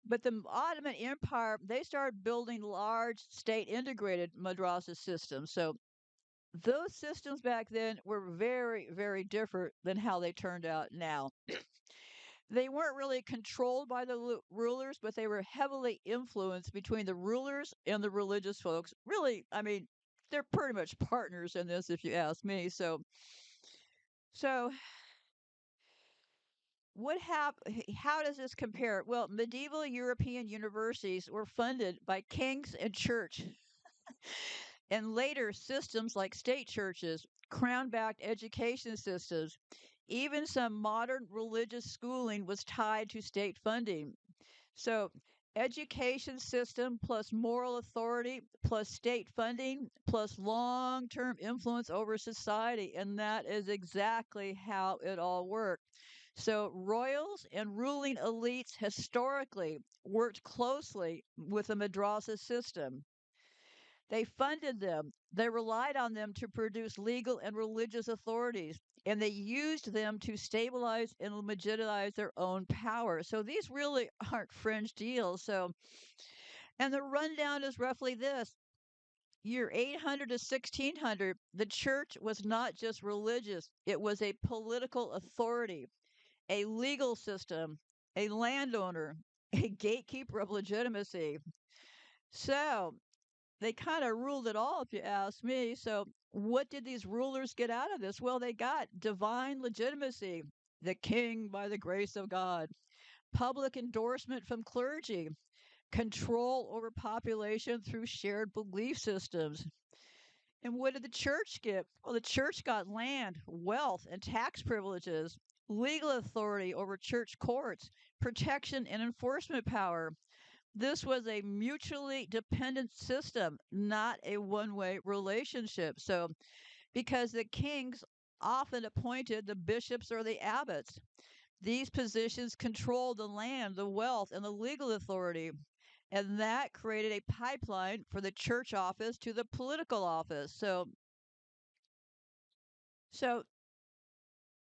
But the Ottoman Empire, they started building large state integrated madrasa systems. So those systems back then were very, very different than how they turned out now. They weren't really controlled by the rulers, but they were heavily influenced between the rulers and the religious folks. Really, I mean, they're pretty much partners in this, if you ask me. So how does this compare? Well, medieval European universities were funded by kings and church, and later systems like state churches, crown-backed education systems, even some modern religious schooling was tied to state funding. So, education system plus moral authority plus state funding plus long-term influence over society, and that is exactly how it all worked. So, royals and ruling elites historically worked closely with the madrasa system. They funded them. They relied on them to produce legal and religious authorities, and they used them to stabilize and legitimize their own power. So these really aren't fringe deals. And the rundown is roughly this. Year 800 to 1600, the church was not just religious, it was a political authority, a legal system, a landowner, a gatekeeper of legitimacy. So, they kind of ruled it all, if you ask me. So, what did these rulers get out of this? Well, they got divine legitimacy, the king by the grace of God, public endorsement from clergy, control over population through shared belief systems. And what did the church get? Well, the church got land, wealth, and tax privileges, legal authority over church courts, protection and enforcement power. This was a mutually dependent system, not a one way relationship. So, because the kings often appointed the bishops or the abbots, these positions controlled the land, the wealth, and the legal authority. And that created a pipeline for the church office to the political office. So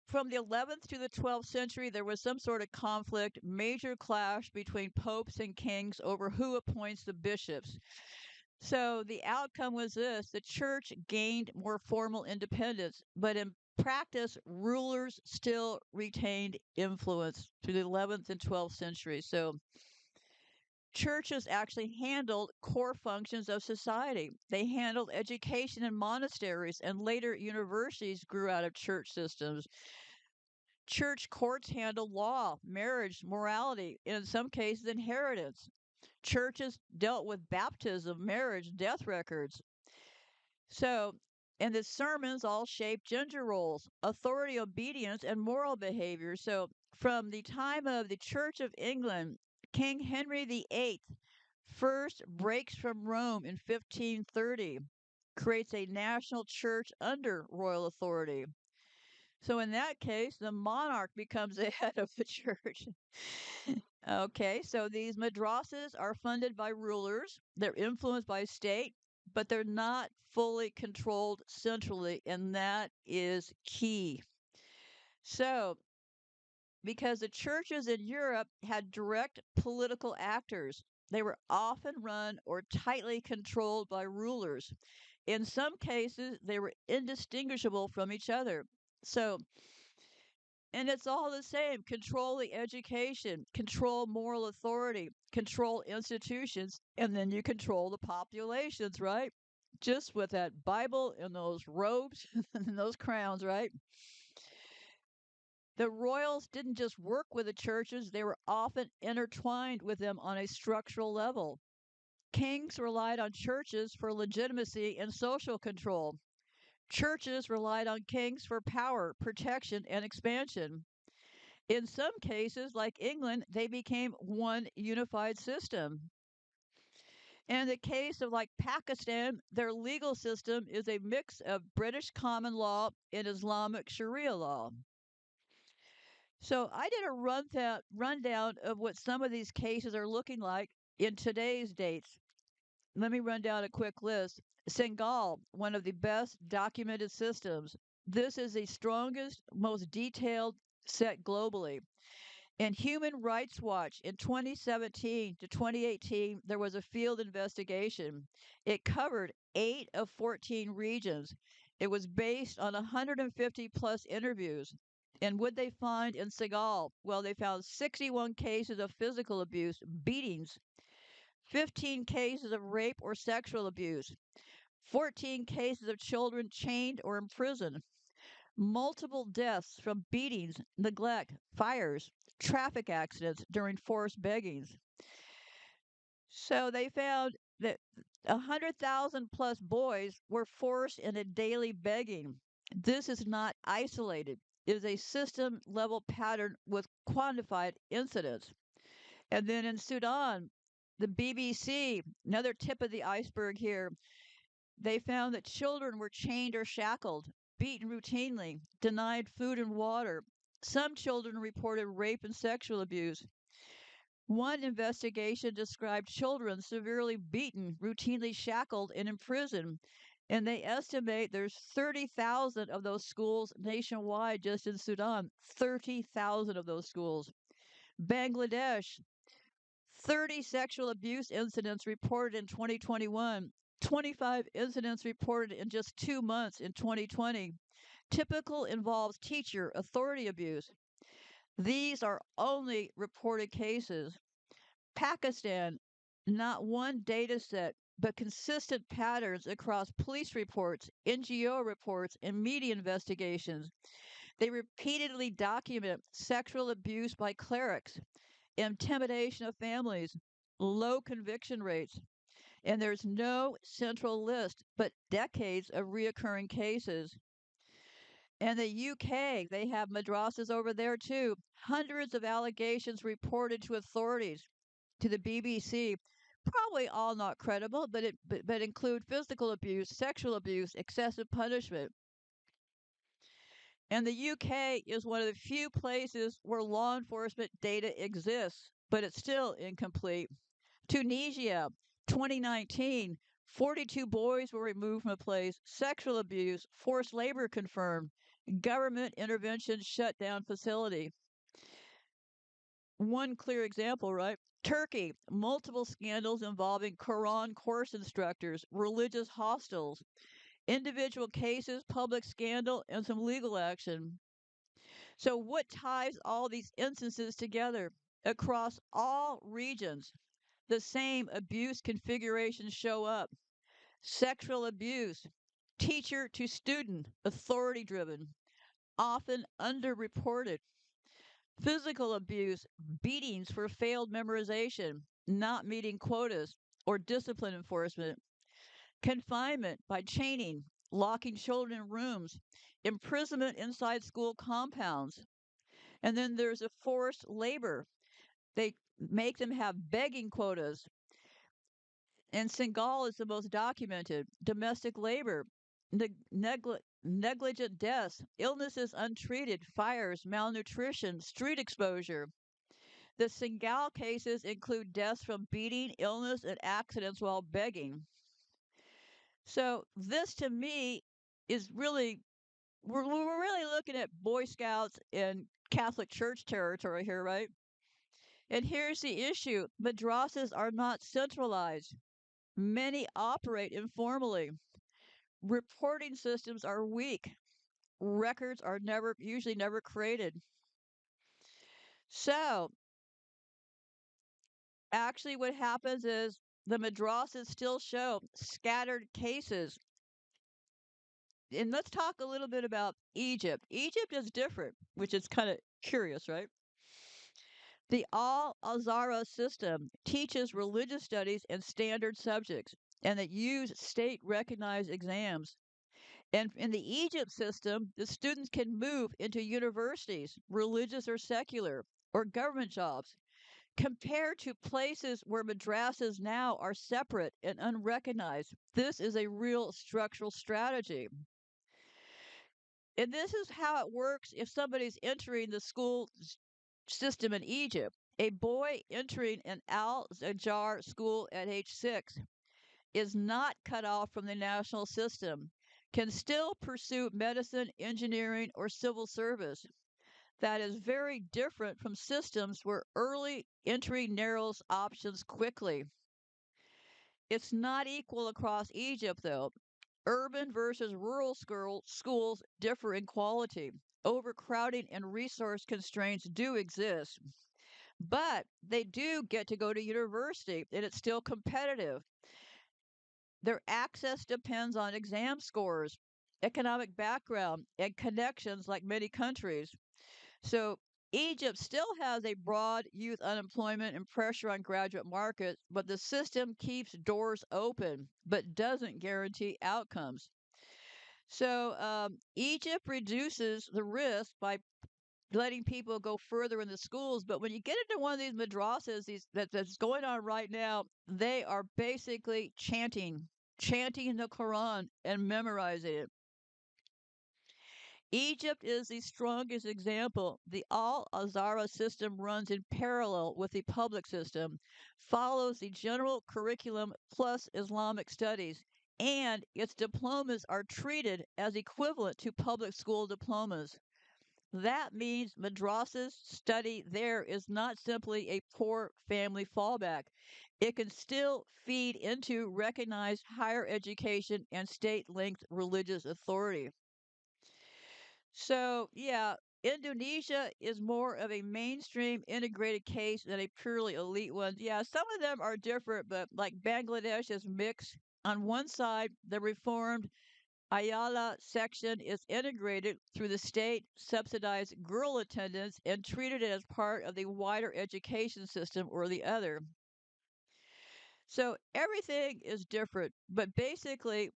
from the 11th to the 12th century, there was some sort of conflict, major clash between popes and kings over who appoints the bishops. So the outcome was this: the church gained more formal independence, but in practice, rulers still retained influence through the 11th and 12th century. So churches actually handled core functions of society. They handled education in monasteries, and later universities grew out of church systems. Church courts handled law, marriage, morality, and in some cases, inheritance. Churches dealt with baptism, marriage, death records. So And the sermons all shape gender roles, authority, obedience, and moral behavior. So, from the time of the Church of England, King Henry VIII first breaks from Rome in 1530, creates a national church under royal authority. So, in that case, the monarch becomes the head of the church. Okay, so these madrasas are funded by rulers, they're influenced by state, but they're not fully controlled centrally, and that is key. So, because the churches in Europe had direct political actors, they were often run or tightly controlled by rulers. In some cases, they were indistinguishable from each other. So, and it's all the same: control the education, control moral authority, control institutions, and then you control the populations, right? Just with that Bible and those robes and those crowns, right? The royals didn't just work with the churches, they were often intertwined with them on a structural level. Kings relied on churches for legitimacy and social control. Churches relied on kings for power, protection, and expansion. In some cases, like England, they became one unified system. In the case of like Pakistan, their legal system is a mix of British common law and Islamic Sharia law. So I did a rundown of what some of these cases are looking like in today's dates. Let me run down a quick list. Senegal, one of the best documented systems. This is the strongest, most detailed set globally. In Human Rights Watch in 2017 to 2018, there was a field investigation. It covered 8 of 14 regions. It was based on 150 plus interviews. And what they find in Senegal? Well, they found 61 cases of physical abuse, beatings, 15 cases of rape or sexual abuse, 14 cases of children chained or imprisoned, multiple deaths from beatings, neglect, fires, traffic accidents during forced beggings. So they found that 100,000 plus boys were forced into daily begging. This is not isolated. It is a system level pattern with quantified incidents. And then in Sudan, the BBC, another tip of the iceberg here, they found that children were chained or shackled, beaten routinely, denied food and water. Some children reported rape and sexual abuse. One investigation described children severely beaten, routinely shackled, and imprisoned. And they estimate there's 30,000 of those schools nationwide just in Sudan. 30,000 of those schools. Bangladesh, 30 sexual abuse incidents reported in 2021, 25 incidents reported in just 2 months in 2020. Typical involves teacher authority abuse. These are only reported cases. Pakistan, not one data set, but consistent patterns across police reports, NGO reports, and media investigations. They repeatedly document sexual abuse by clerics, intimidation of families, low conviction rates, and there's no central list, but decades of reoccurring cases. And the UK, they have madrasas over there too. Hundreds of allegations reported to authorities, to the BBC. Probably all not credible, but include physical abuse, sexual abuse, excessive punishment. And the UK is one of the few places where law enforcement data exists, but it's still incomplete. Tunisia, 2019, 42 boys were removed from a place, sexual abuse, forced labor confirmed, government intervention shut down facility. One clear example, right? Turkey, multiple scandals involving Quran course instructors, religious hostels, individual cases, public scandal, and some legal action. So, what ties all these instances together across all regions? The same abuse configurations show up: sexual abuse, teacher to student, authority driven, often underreported; physical abuse, beatings for failed memorization, not meeting quotas, or discipline enforcement; confinement by chaining, locking children in rooms, imprisonment inside school compounds. And then there's a forced labor. They make them have begging quotas. And Senegal is the most documented. Domestic labor, negligent deaths, illnesses untreated, fires, malnutrition, street exposure. The Senegal cases include deaths from beating, illness, and accidents while begging. So this to me is really we're really looking at Boy Scouts and Catholic Church territory here, right? And here's the issue: madrasas are not centralized. Many operate informally. Reporting systems are weak. Records are usually never created. So, actually, what happens is the madrasas still show scattered cases. And let's talk a little bit about Egypt. Egypt is different, which is kind of curious, right? The Al Azhar system teaches religious studies and standard subjects, and it use state recognized exams. And in the Egypt system, the students can move into universities, religious or secular, or government jobs, compared to places where madrasas now are separate and unrecognized. This is a real structural strategy. And this is how it works if somebody's entering the school system in Egypt. A boy entering an Al Zajar school at age 6 is not cut off from the national system, can still pursue medicine, engineering, or civil service. That is very different from systems where early entry narrows options quickly. It's not equal across Egypt, though. Urban versus rural schools differ in quality. Overcrowding and resource constraints do exist, but they do get to go to university and it's still competitive. Their access depends on exam scores, economic background, and connections like many countries. So Egypt still has a broad youth unemployment and pressure on graduate markets, but the system keeps doors open but doesn't guarantee outcomes. So Egypt reduces the risk by letting people go further in the schools. But when you get into one of these madrasas, that's going on right now, they are basically chanting the Quran and memorizing it. Egypt is the strongest example. The Al Azhar system runs in parallel with the public system, follows the general curriculum plus Islamic studies, and its diplomas are treated as equivalent to public school diplomas. That means madrasas study there is not simply a poor family fallback. It can still feed into recognized higher education and state linked religious authority. So, yeah, Indonesia is more of a mainstream integrated case than a purely elite one. Yeah, some of them are different, but like Bangladesh is mixed. On one side, the reformed Ayala section is integrated through the state subsidized girl attendance and treated as part of the wider education system or the other. So everything is different, but basically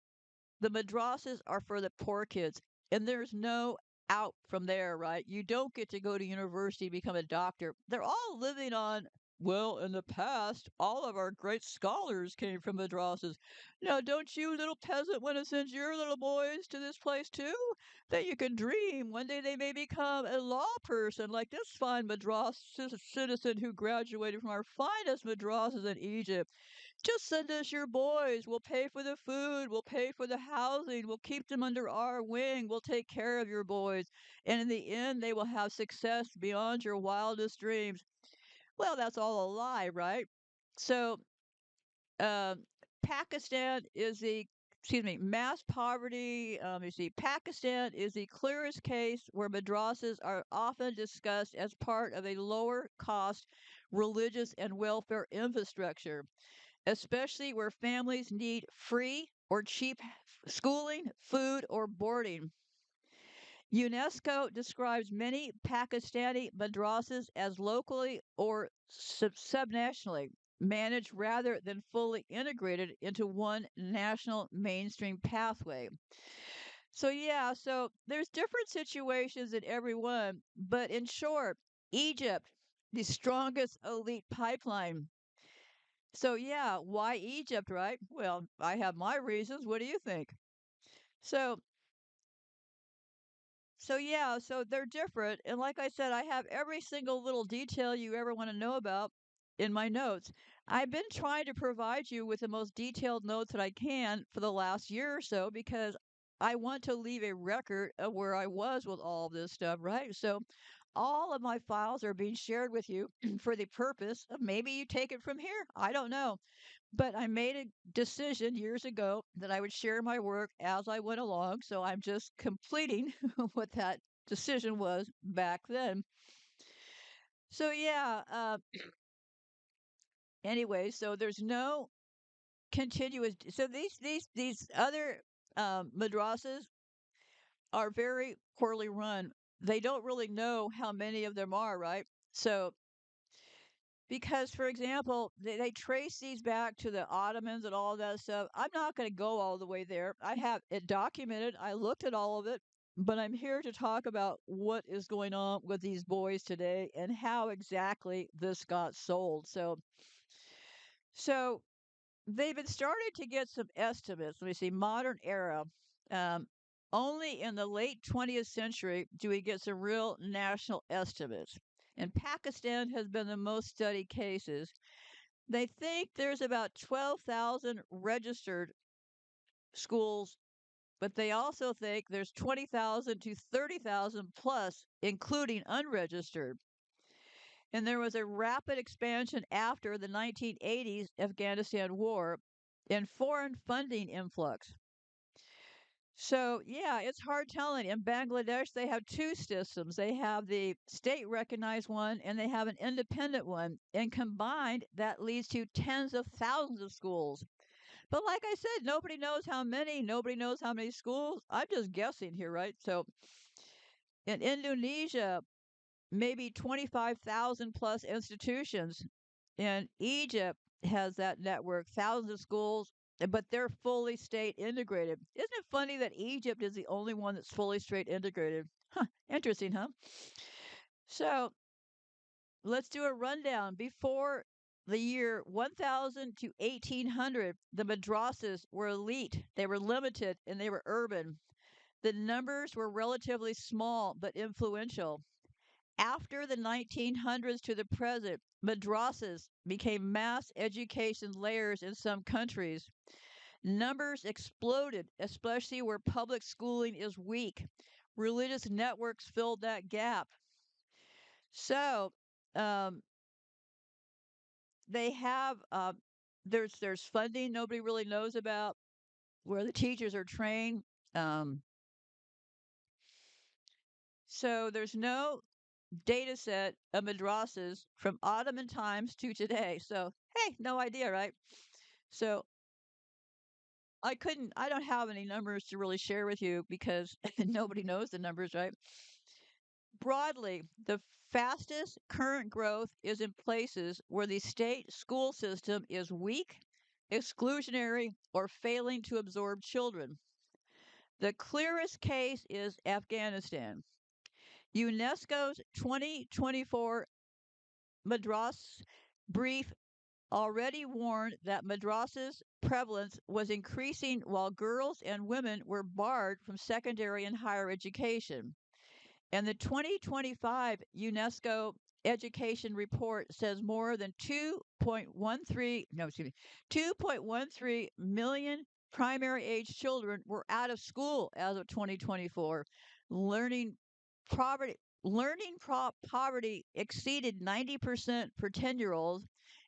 the madrasas are for the poor kids, and there's no out from there, right? You don't get to go to university, become a doctor. They're all living on, well, in the past, all of our great scholars came from madrasas. Now, don't you, little peasant, want to send your little boys to this place too? Then you can dream. One day they may become a law person like this fine madras citizen who graduated from our finest madrasas in Egypt. Just send us your boys. We'll pay for the food. We'll pay for the housing. We'll keep them under our wing. We'll take care of your boys. And in the end, they will have success beyond your wildest dreams. Well, that's all a lie, right? So, uh, Pakistan is the, excuse me, mass poverty. You see, Pakistan is the clearest case where madrasas are often discussed as part of a lower cost religious and welfare infrastructure, especially where families need free or cheap schooling, food, or boarding. UNESCO describes many Pakistani madrasas as locally or subnationally managed rather than fully integrated into one national mainstream pathway. So, yeah, so there's different situations in every one, but in short, Egypt, the strongest elite pipeline. So, yeah, why Egypt, right? Well, I have my reasons. What do you think? So, so they're different. And like I said, I have every single little detail you ever want to know about in my notes. I've been trying to provide you with the most detailed notes that I can for the last year or so because I want to leave a record of where I was with all of this stuff, right? So all of my files are being shared with you for the purpose of maybe you take it from here. I don't know. But I made a decision years ago that I would share my work as I went along. So I'm just completing what that decision was back then. So yeah. Anyway, so there's no continuous. So these other madrasas are very poorly run. They don't really know how many of them are, right? So because, for example, they trace these back to the Ottomans and all that stuff. I'm not going to go all the way there. I have it documented. I looked at all of it, but I'm here to talk about what is going on with these boys today and how exactly this got sold. So they've been starting to get some estimates. Let me see, modern era. Um, Only in the late 20th century do we get some real national estimates. And Pakistan has been the most studied cases. They think there's about 12,000 registered schools, but they also think there's 20,000 to 30,000 plus, including unregistered. And there was a rapid expansion after the 1980s Afghanistan war and foreign funding influx. So, yeah, it's hard telling. In Bangladesh, they have two systems. They have the state recognized one and they have an independent one. And combined, that leads to tens of thousands of schools. But like I said, nobody knows how many. Nobody knows how many schools. I'm just guessing here, right? So, in Indonesia, maybe 25,000 plus institutions. And Egypt has that network, thousands of schools, but they're fully state integrated. Isn't it funny that Egypt is the only one that's fully state integrated? Huh, interesting, huh? So let's do a rundown. Before the year 1000 to 1800, the madrasas were elite, they were limited, and they were urban. The numbers were relatively small but influential. After the 1900s to the present, madrasas became mass education layers in some countries. Numbers exploded, especially where public schooling is weak. Religious networks filled that gap. So, um, they have there's funding nobody really knows about where the teachers are trained. Um, so there's no data set of madrasas from Ottoman times to today. So, hey, no idea, right? So, I don't have any numbers to really share with you because nobody knows the numbers, right? Broadly, the fastest current growth is in places where the state school system is weak, exclusionary, or failing to absorb children. The clearest case is Afghanistan. UNESCO's 2024 Madras brief already warned that madrasas' prevalence was increasing while girls and women were barred from secondary and higher education. And the 2025 UNESCO education report says more than 2.13 million primary age children were out of school as of 2024. Learning poverty poverty exceeded 90% for 10-year-olds,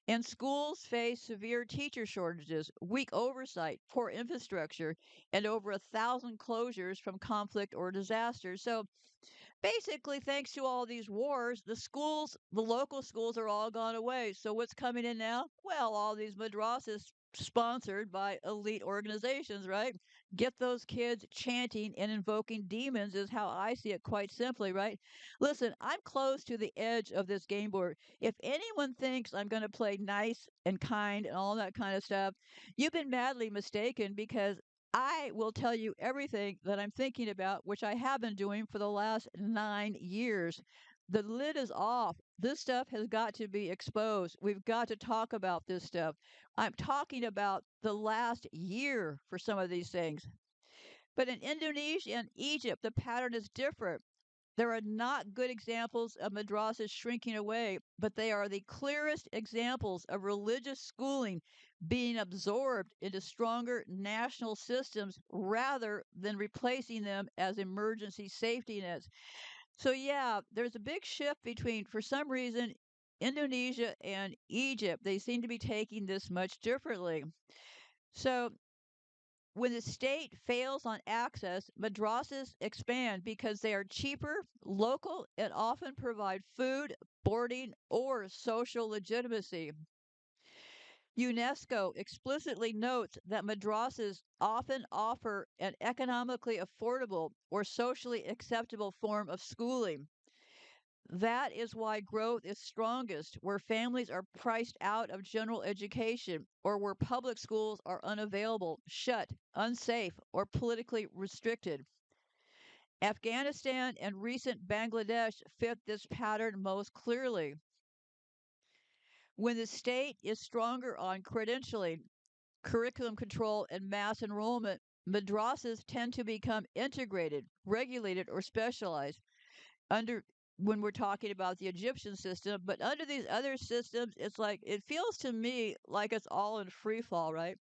and schools face severe teacher shortages, weak oversight, poor infrastructure, and over 1,000 closures from conflict or disasters. So basically, thanks to all these wars, the local schools are all gone away. So what's coming in now? Well, all these madrasas sponsored by elite organizations, right? Get those kids chanting and invoking demons is how I see it, quite simply, right? Listen, I'm close to the edge of this game board. If anyone thinks I'm going to play nice and kind and all that kind of stuff, you've been madly mistaken, because I will tell you everything that I'm thinking about, which I have been doing for the last 9 years. The lid is off. This stuff has got to be exposed. We've got to talk about this stuff. I'm talking about the last year for some of these things. But in Indonesia and Egypt, the pattern is different. There are not good examples of madrasas shrinking away, but they are the clearest examples of religious schooling being absorbed into stronger national systems rather than replacing them as emergency safety nets. So, yeah, there's a big shift between, for some reason, Indonesia and Egypt. They seem to be taking this much differently. So, when the state fails on access, madrasas expand because they are cheaper, local, and often provide food, boarding, or social legitimacy. UNESCO explicitly notes that madrasas often offer an economically affordable or socially acceptable form of schooling. That is why growth is strongest where families are priced out of general education or where public schools are unavailable, shut, unsafe, or politically restricted. Afghanistan and recent Bangladesh fit this pattern most clearly. When the state is stronger on credentialing, curriculum control, and mass enrollment, madrasas tend to become integrated, regulated, or specialized. Under When we're talking about the Egyptian system, but under these other systems, it's like it feels to me like it's all in free fall, right?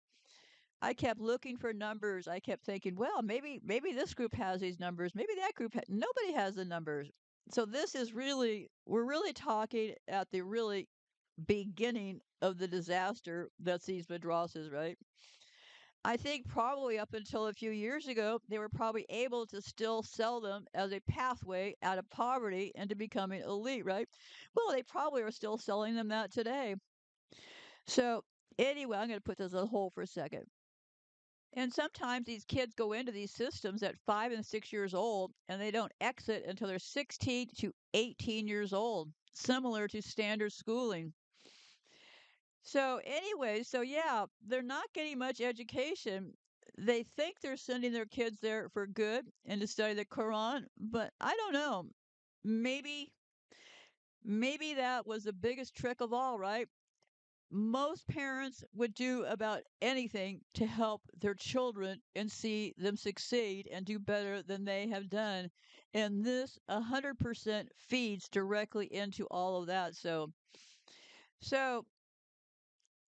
I kept looking for numbers. I kept thinking, well, maybe this group has these numbers, maybe that group nobody has the numbers. So this is really we're really talking at the really beginning of the disaster that's these madrasas, right? I think probably up until a few years ago, they were probably able to still sell them as a pathway out of poverty and to becoming elite, right? Well, they probably are still selling them that today. So, anyway, I'm going to put this on hold for a second. And sometimes these kids go into these systems at 5 and 6 years old, and they don't exit until they're 16 to 18 years old, similar to standard schooling. So, anyway, so yeah, they're not getting much education. They think they're sending their kids there for good and to study the Quran, but I don't know. Maybe, maybe that was the biggest trick of all, right? Most parents would do about anything to help their children and see them succeed and do better than they have done. And this 100% feeds directly into all of that. So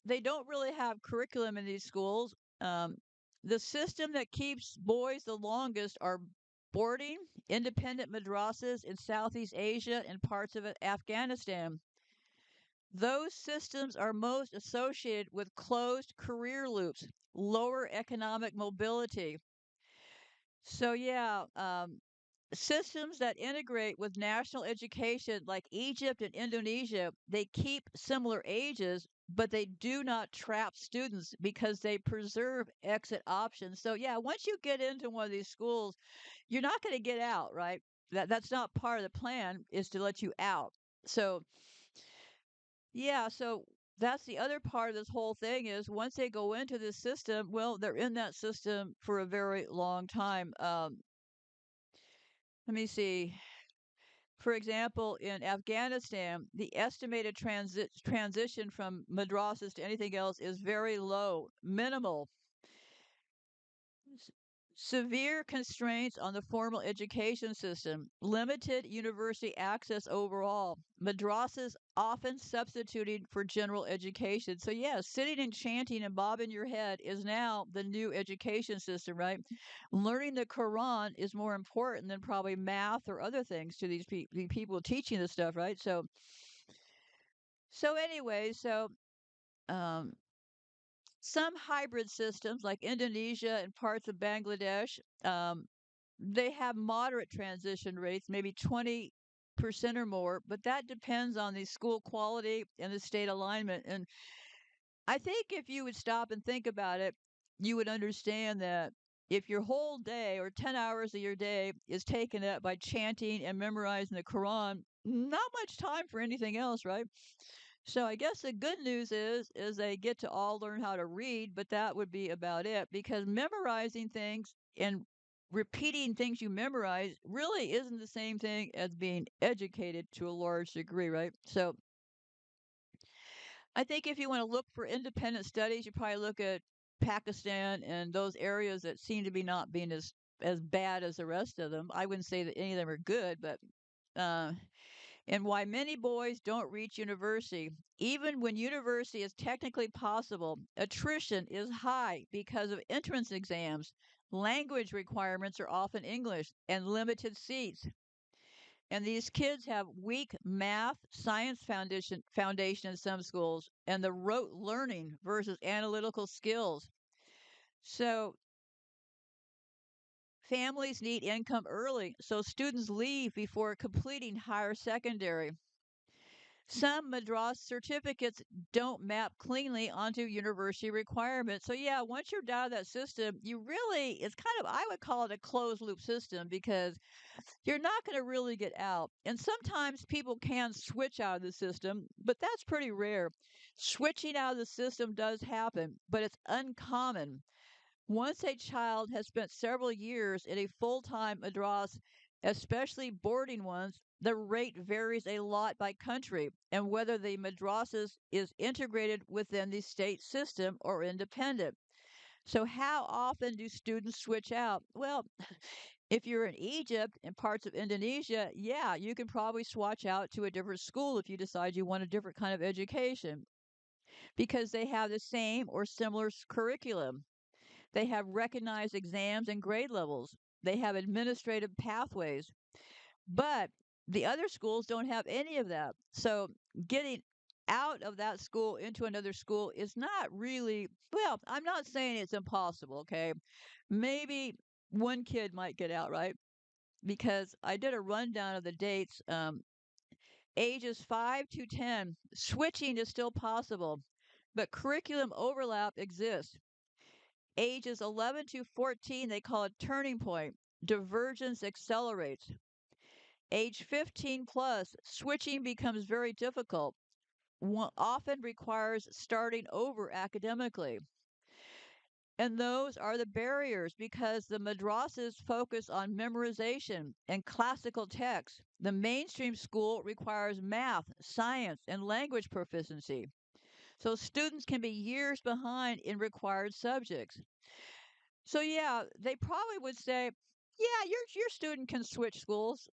they don't really have curriculum in these schools. Um, the system that keeps boys the longest are boarding, independent madrasas in Southeast Asia and parts of Afghanistan. Those systems are most associated with closed career loops, lower economic mobility. So, yeah, systems that integrate with national education like Egypt and Indonesia, they keep similar ages, but they do not trap students because they preserve exit options. So yeah, once you get into one of these schools, you're not going to get out, right? That's not part of the plan is to let you out. So yeah, so that's the other part of this whole thing is once they go into this system, well, they're in that system for a very long time. Let me see. For example, in Afghanistan, the estimated transition from madrasas to anything else is very low, minimal. S- Severe constraints on the formal education system, limited university access overall, madrasas often substituting for general education. So, yeah, sitting and chanting and bobbing your head is now the new education system, right? Learning the Quran is more important than probably math or other things to the people teaching this stuff, right? So anyway, um, some hybrid systems like Indonesia and parts of Bangladesh, they have moderate transition rates, maybe 20% or more, but that depends on the school quality and the state alignment. And I think if you would stop and think about it, you would understand that if your whole day or 10 hours of your day is taken up by chanting and memorizing the Quran, not much time for anything else, right? So I guess the good news is they get to all learn how to read, but that would be about it because memorizing things and repeating things you memorize really isn't the same thing as being educated to a large degree, right? So I think if you want to look for independent studies, you probably look at Pakistan and those areas that seem to be not being as bad as the rest of them. I wouldn't say that any of them are good, but uh, and why many boys don't reach university. Even when university is technically possible, attrition is high because of entrance exams. Language requirements are often English and limited seats. And these kids have weak math, science foundation in some schools, and the rote learning versus analytical skills. So families need income early, so students leave before completing higher secondary. Some Madras certificates don't map cleanly onto university requirements. So yeah, once you're out of that system, it's kind of, I would call it a closed loop system because you're not going to really get out. And sometimes people can switch out of the system, but that's pretty rare. Switching out of the system does happen, but it's uncommon. Once a child has spent several years in a full time madras, especially boarding ones, the rate varies a lot by country and whether the madrasas is integrated within the state system or independent. So, how often do students switch out? Well, if you're in Egypt and parts of Indonesia, yeah, you can probably swatch out to a different school if you decide you want a different kind of education because they have the same or similar curriculum. They have recognized exams and grade levels. They have administrative pathways. But the other schools don't have any of that. So getting out of that school into another school is not really, well, I'm not saying it's impossible, okay? Maybe one kid might get out, right? Because I did a rundown of the dates. Ages 5 to 10, switching is still possible, but curriculum overlap exists. Ages 11 to 14, they call it turning point. Divergence accelerates. Age 15 plus, switching becomes very difficult. Often requires starting over academically. And those are the barriers because the madrasas focus on memorization and classical texts. The mainstream school requires math, science, and language proficiency. So students can be years behind in required subjects. So yeah, they probably would say, yeah, your student can switch schools.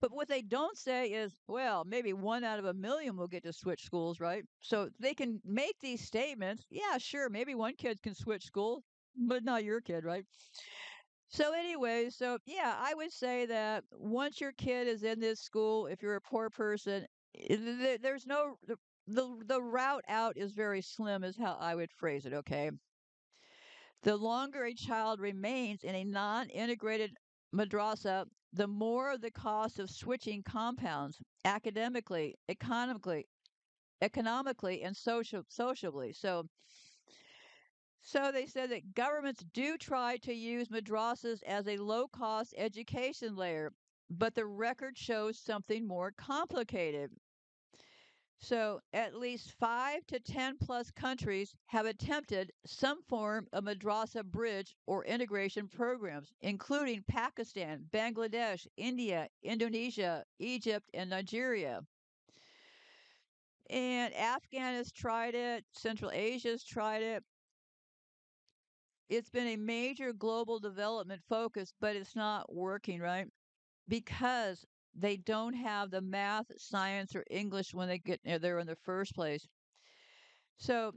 But what they don't say is, well, maybe 1 out of 1 million will get to switch schools, right? So they can make these statements. Yeah, sure, maybe one kid can switch schools, but not your kid, right? So anyway, so yeah, I would say that once your kid is in this school, if you're a poor person, there's no the route out is very slim, is how I would phrase it. Okay. The longer a child remains in a non integrated madrasa, the more the cost of switching compounds academically, economically, and sociably. So they said that governments do try to use madrasas as a low cost education layer, but the record shows something more complicated. So, at least 5 to 10 plus countries have attempted some form of madrasa bridge or integration programs, including Pakistan, Bangladesh, India, Indonesia, Egypt, and Nigeria. And Afghan has tried it, Central Asia's tried it. It's been a major global development focus, but it's not working, right? Because they don't have the math, science, or English when they get there in the first place. So,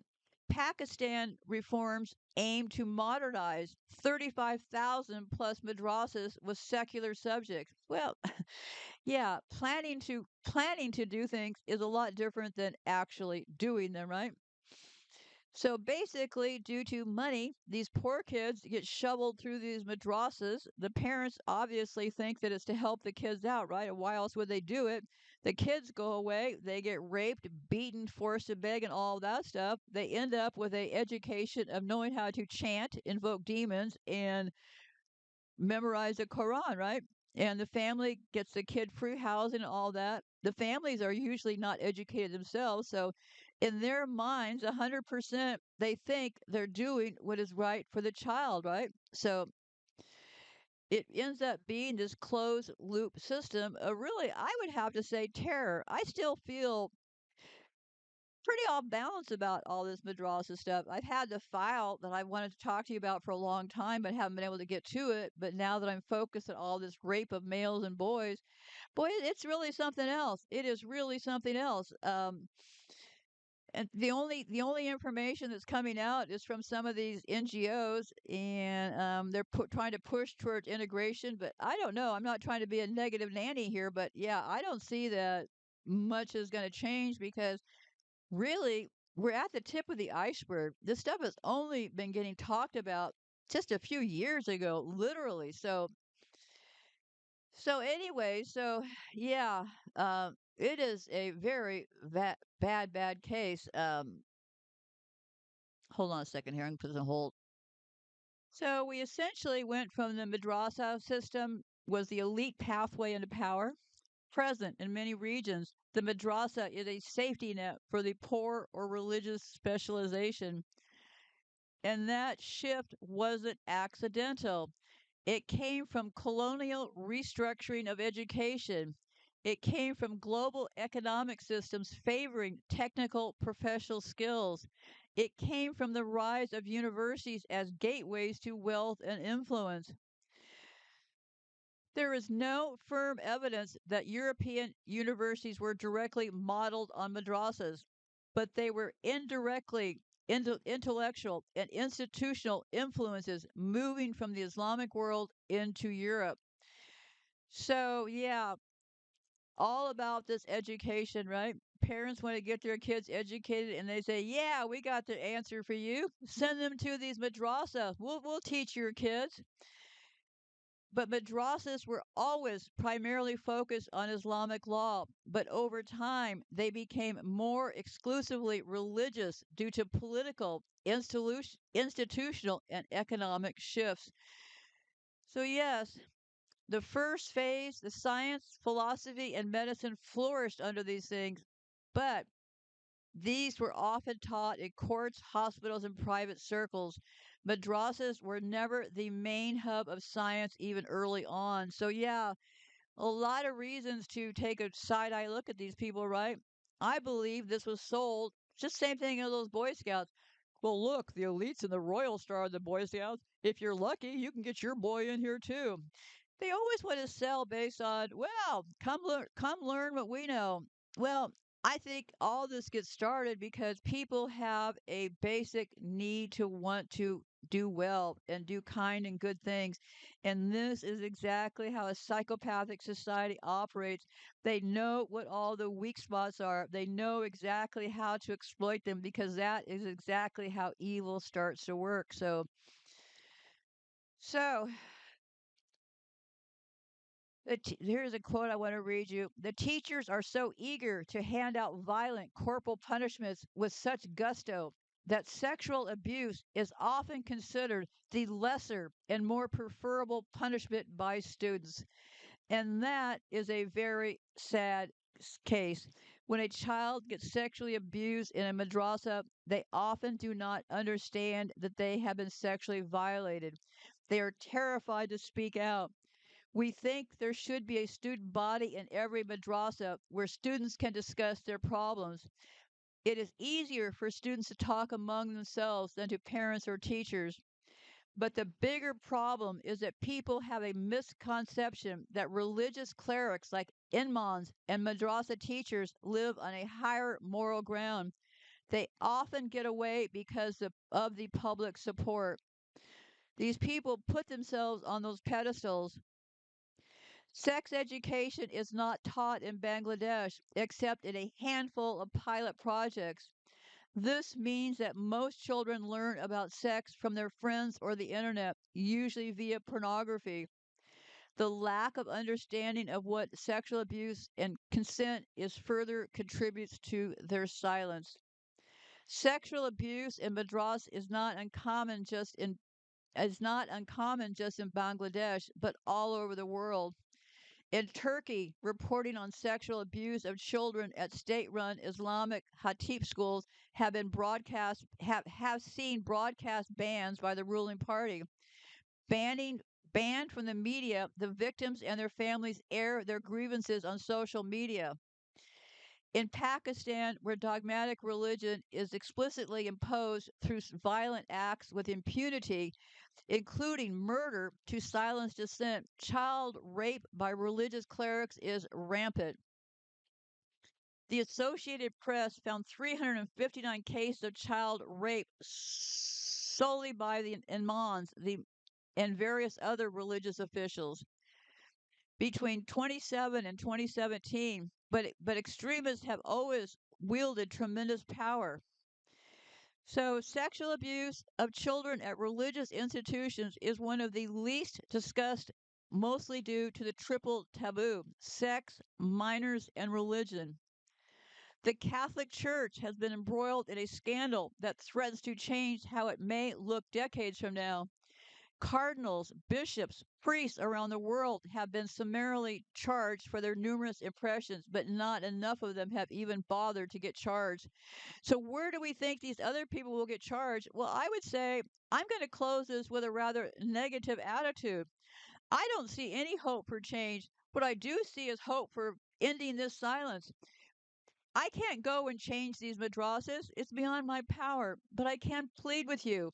Pakistan reforms aim to modernize 35,000 plus madrasas with secular subjects. Well, yeah, planning to do things is a lot different than actually doing them, right? So basically, due to money, these poor kids get shoveled through these madrasas. The parents obviously think that it's to help the kids out, right? And why else would they do it? The kids go away, they get raped, beaten, forced to beg, and all that stuff. They end up with a education of knowing how to chant, invoke demons, and memorize the Quran, right? And the family gets the kid free housing and all that. The families are usually not educated themselves, so in their minds, 100%, they think they're doing what is right for the child, right? So it ends up being this closed loop system of really, I would have to say, terror. I still feel pretty off balance about all this madrasa stuff. I've had the file that I wanted to talk to you about for a long time, but haven't been able to get to it. But now that I'm focused on all this rape of males and boys, boy, it's really something else. It is really something else. And the only information that's coming out is from some of these NGOs, and they're trying to push towards integration. But I don't know. I'm not trying to be a negative nanny here, but yeah, I don't see that much is going to change because really we're at the tip of the iceberg. This stuff has only been getting talked about just a few years ago, literally. So anyway, so yeah, it is a very bad case. Hold on a second here. I'm put this on hold. So we essentially went from the madrasa system was the elite pathway into power. Present in many regions, the madrasa is a safety net for the poor or religious specialization. And that shift wasn't accidental. It came from colonial restructuring of education. It came from global economic systems favoring technical professional skills. It came from the rise of universities as gateways to wealth and influence. There is no firm evidence that European universities were directly modeled on madrasas, but they were indirectly intellectual and institutional influences moving from the Islamic world into Europe. So, yeah, all about this education, right? Parents want to get their kids educated and they say, "Yeah, we got the answer for you. Send them to these madrasas. We'll teach your kids." But madrasas were always primarily focused on Islamic law, but over time they became more exclusively religious due to political, institutional, and economic shifts. So, yes, the first phase, the science, philosophy, and medicine flourished under these things, but these were often taught in courts, hospitals, and private circles. Madrasas were never the main hub of science even early on. So, yeah, a lot of reasons to take a side eye look at these people, right? I believe this was sold. Just same thing as those Boy Scouts. Well, look, the elites and the Royal Star of the Boy Scouts. If you're lucky, you can get your boy in here too. They always want to sell based on, well, come learn what we know. Well, I think all this gets started because people have a basic need to want to do well and do kind and good things. And this is exactly how a psychopathic society operates. They know what all the weak spots are. They know exactly how to exploit them because that is exactly how evil starts to work. So here's a quote I want to read you. The teachers are so eager to hand out violent corporal punishments with such gusto that sexual abuse is often considered the lesser and more preferable punishment by students. And that is a very sad case. When a child gets sexually abused in a madrasa, they often do not understand that they have been sexually violated. They are terrified to speak out. We think there should be a student body in every madrasa where students can discuss their problems. It is easier for students to talk among themselves than to parents or teachers. But the bigger problem is that people have a misconception that religious clerics like imams and madrasa teachers live on a higher moral ground. They often get away because of the public support. These people put themselves on those pedestals. Sex education is not taught in Bangladesh except in a handful of pilot projects. This means that most children learn about sex from their friends or the internet, usually via pornography. The lack of understanding of what sexual abuse and consent is further contributes to their silence. Sexual abuse in Madras is not uncommon just in Bangladesh, but all over the world. In Turkey, reporting on sexual abuse of children at state-run Islamic Hatip schools have seen broadcast bans by the ruling party. Banned from the media, the victims and their families air their grievances on social media. In Pakistan, where dogmatic religion is explicitly imposed through violent acts with impunity, including murder to silence dissent, child rape by religious clerics is rampant. The Associated Press found 359 cases of child rape solely by the imams and various other religious officials between 27 and 2017, but extremists have always wielded tremendous power. So, sexual abuse of children at religious institutions is one of the least discussed, mostly due to the triple taboo: sex, minors, and religion. The Catholic Church has been embroiled in a scandal that threatens to change how it may look decades from now. Cardinals, bishops, priests around the world have been summarily charged for their numerous impressions, but not enough of them have even bothered to get charged. So, where do we think these other people will get charged? Well, I would say I'm going to close this with a rather negative attitude. I don't see any hope for change. What I do see is hope for ending this silence. I can't go and change these madrasas. It's beyond my power, but I can plead with you.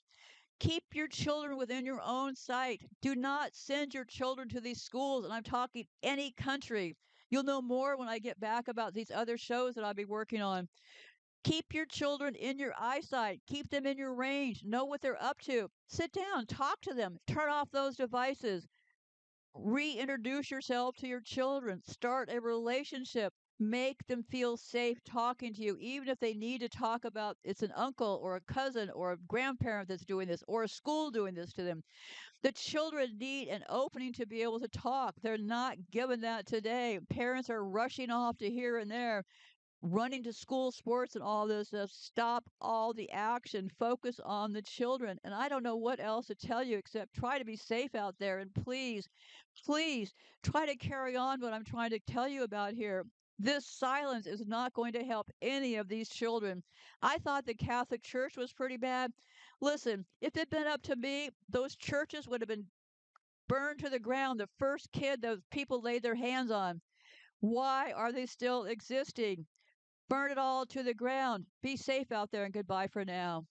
Keep your children within your own sight. Do not send your children to these schools, and I'm talking any country. You'll know more when I get back about these other shows that I'll be working on. Keep your children in your eyesight. Keep them in your range. Know what they're up to. Sit down, talk to them, turn off those devices. Reintroduce yourself to your children. Start a relationship. Make them feel safe talking to you, even if they need to talk about it's an uncle or a cousin or a grandparent that's doing this or a school doing this to them. The children need an opening to be able to talk. They're not given that today. Parents are rushing off to here and there, running to school sports and all this stuff. Stop all the action. Focus on the children. And I don't know what else to tell you except try to be safe out there. And please, please try to carry on what I'm trying to tell you about here. This silence is not going to help any of these children. I thought the Catholic Church was pretty bad. Listen, if it'd been up to me, those churches would have been burned to the ground the first kid those people laid their hands on. Why are they still existing? Burn it all to the ground. Be safe out there and goodbye for now.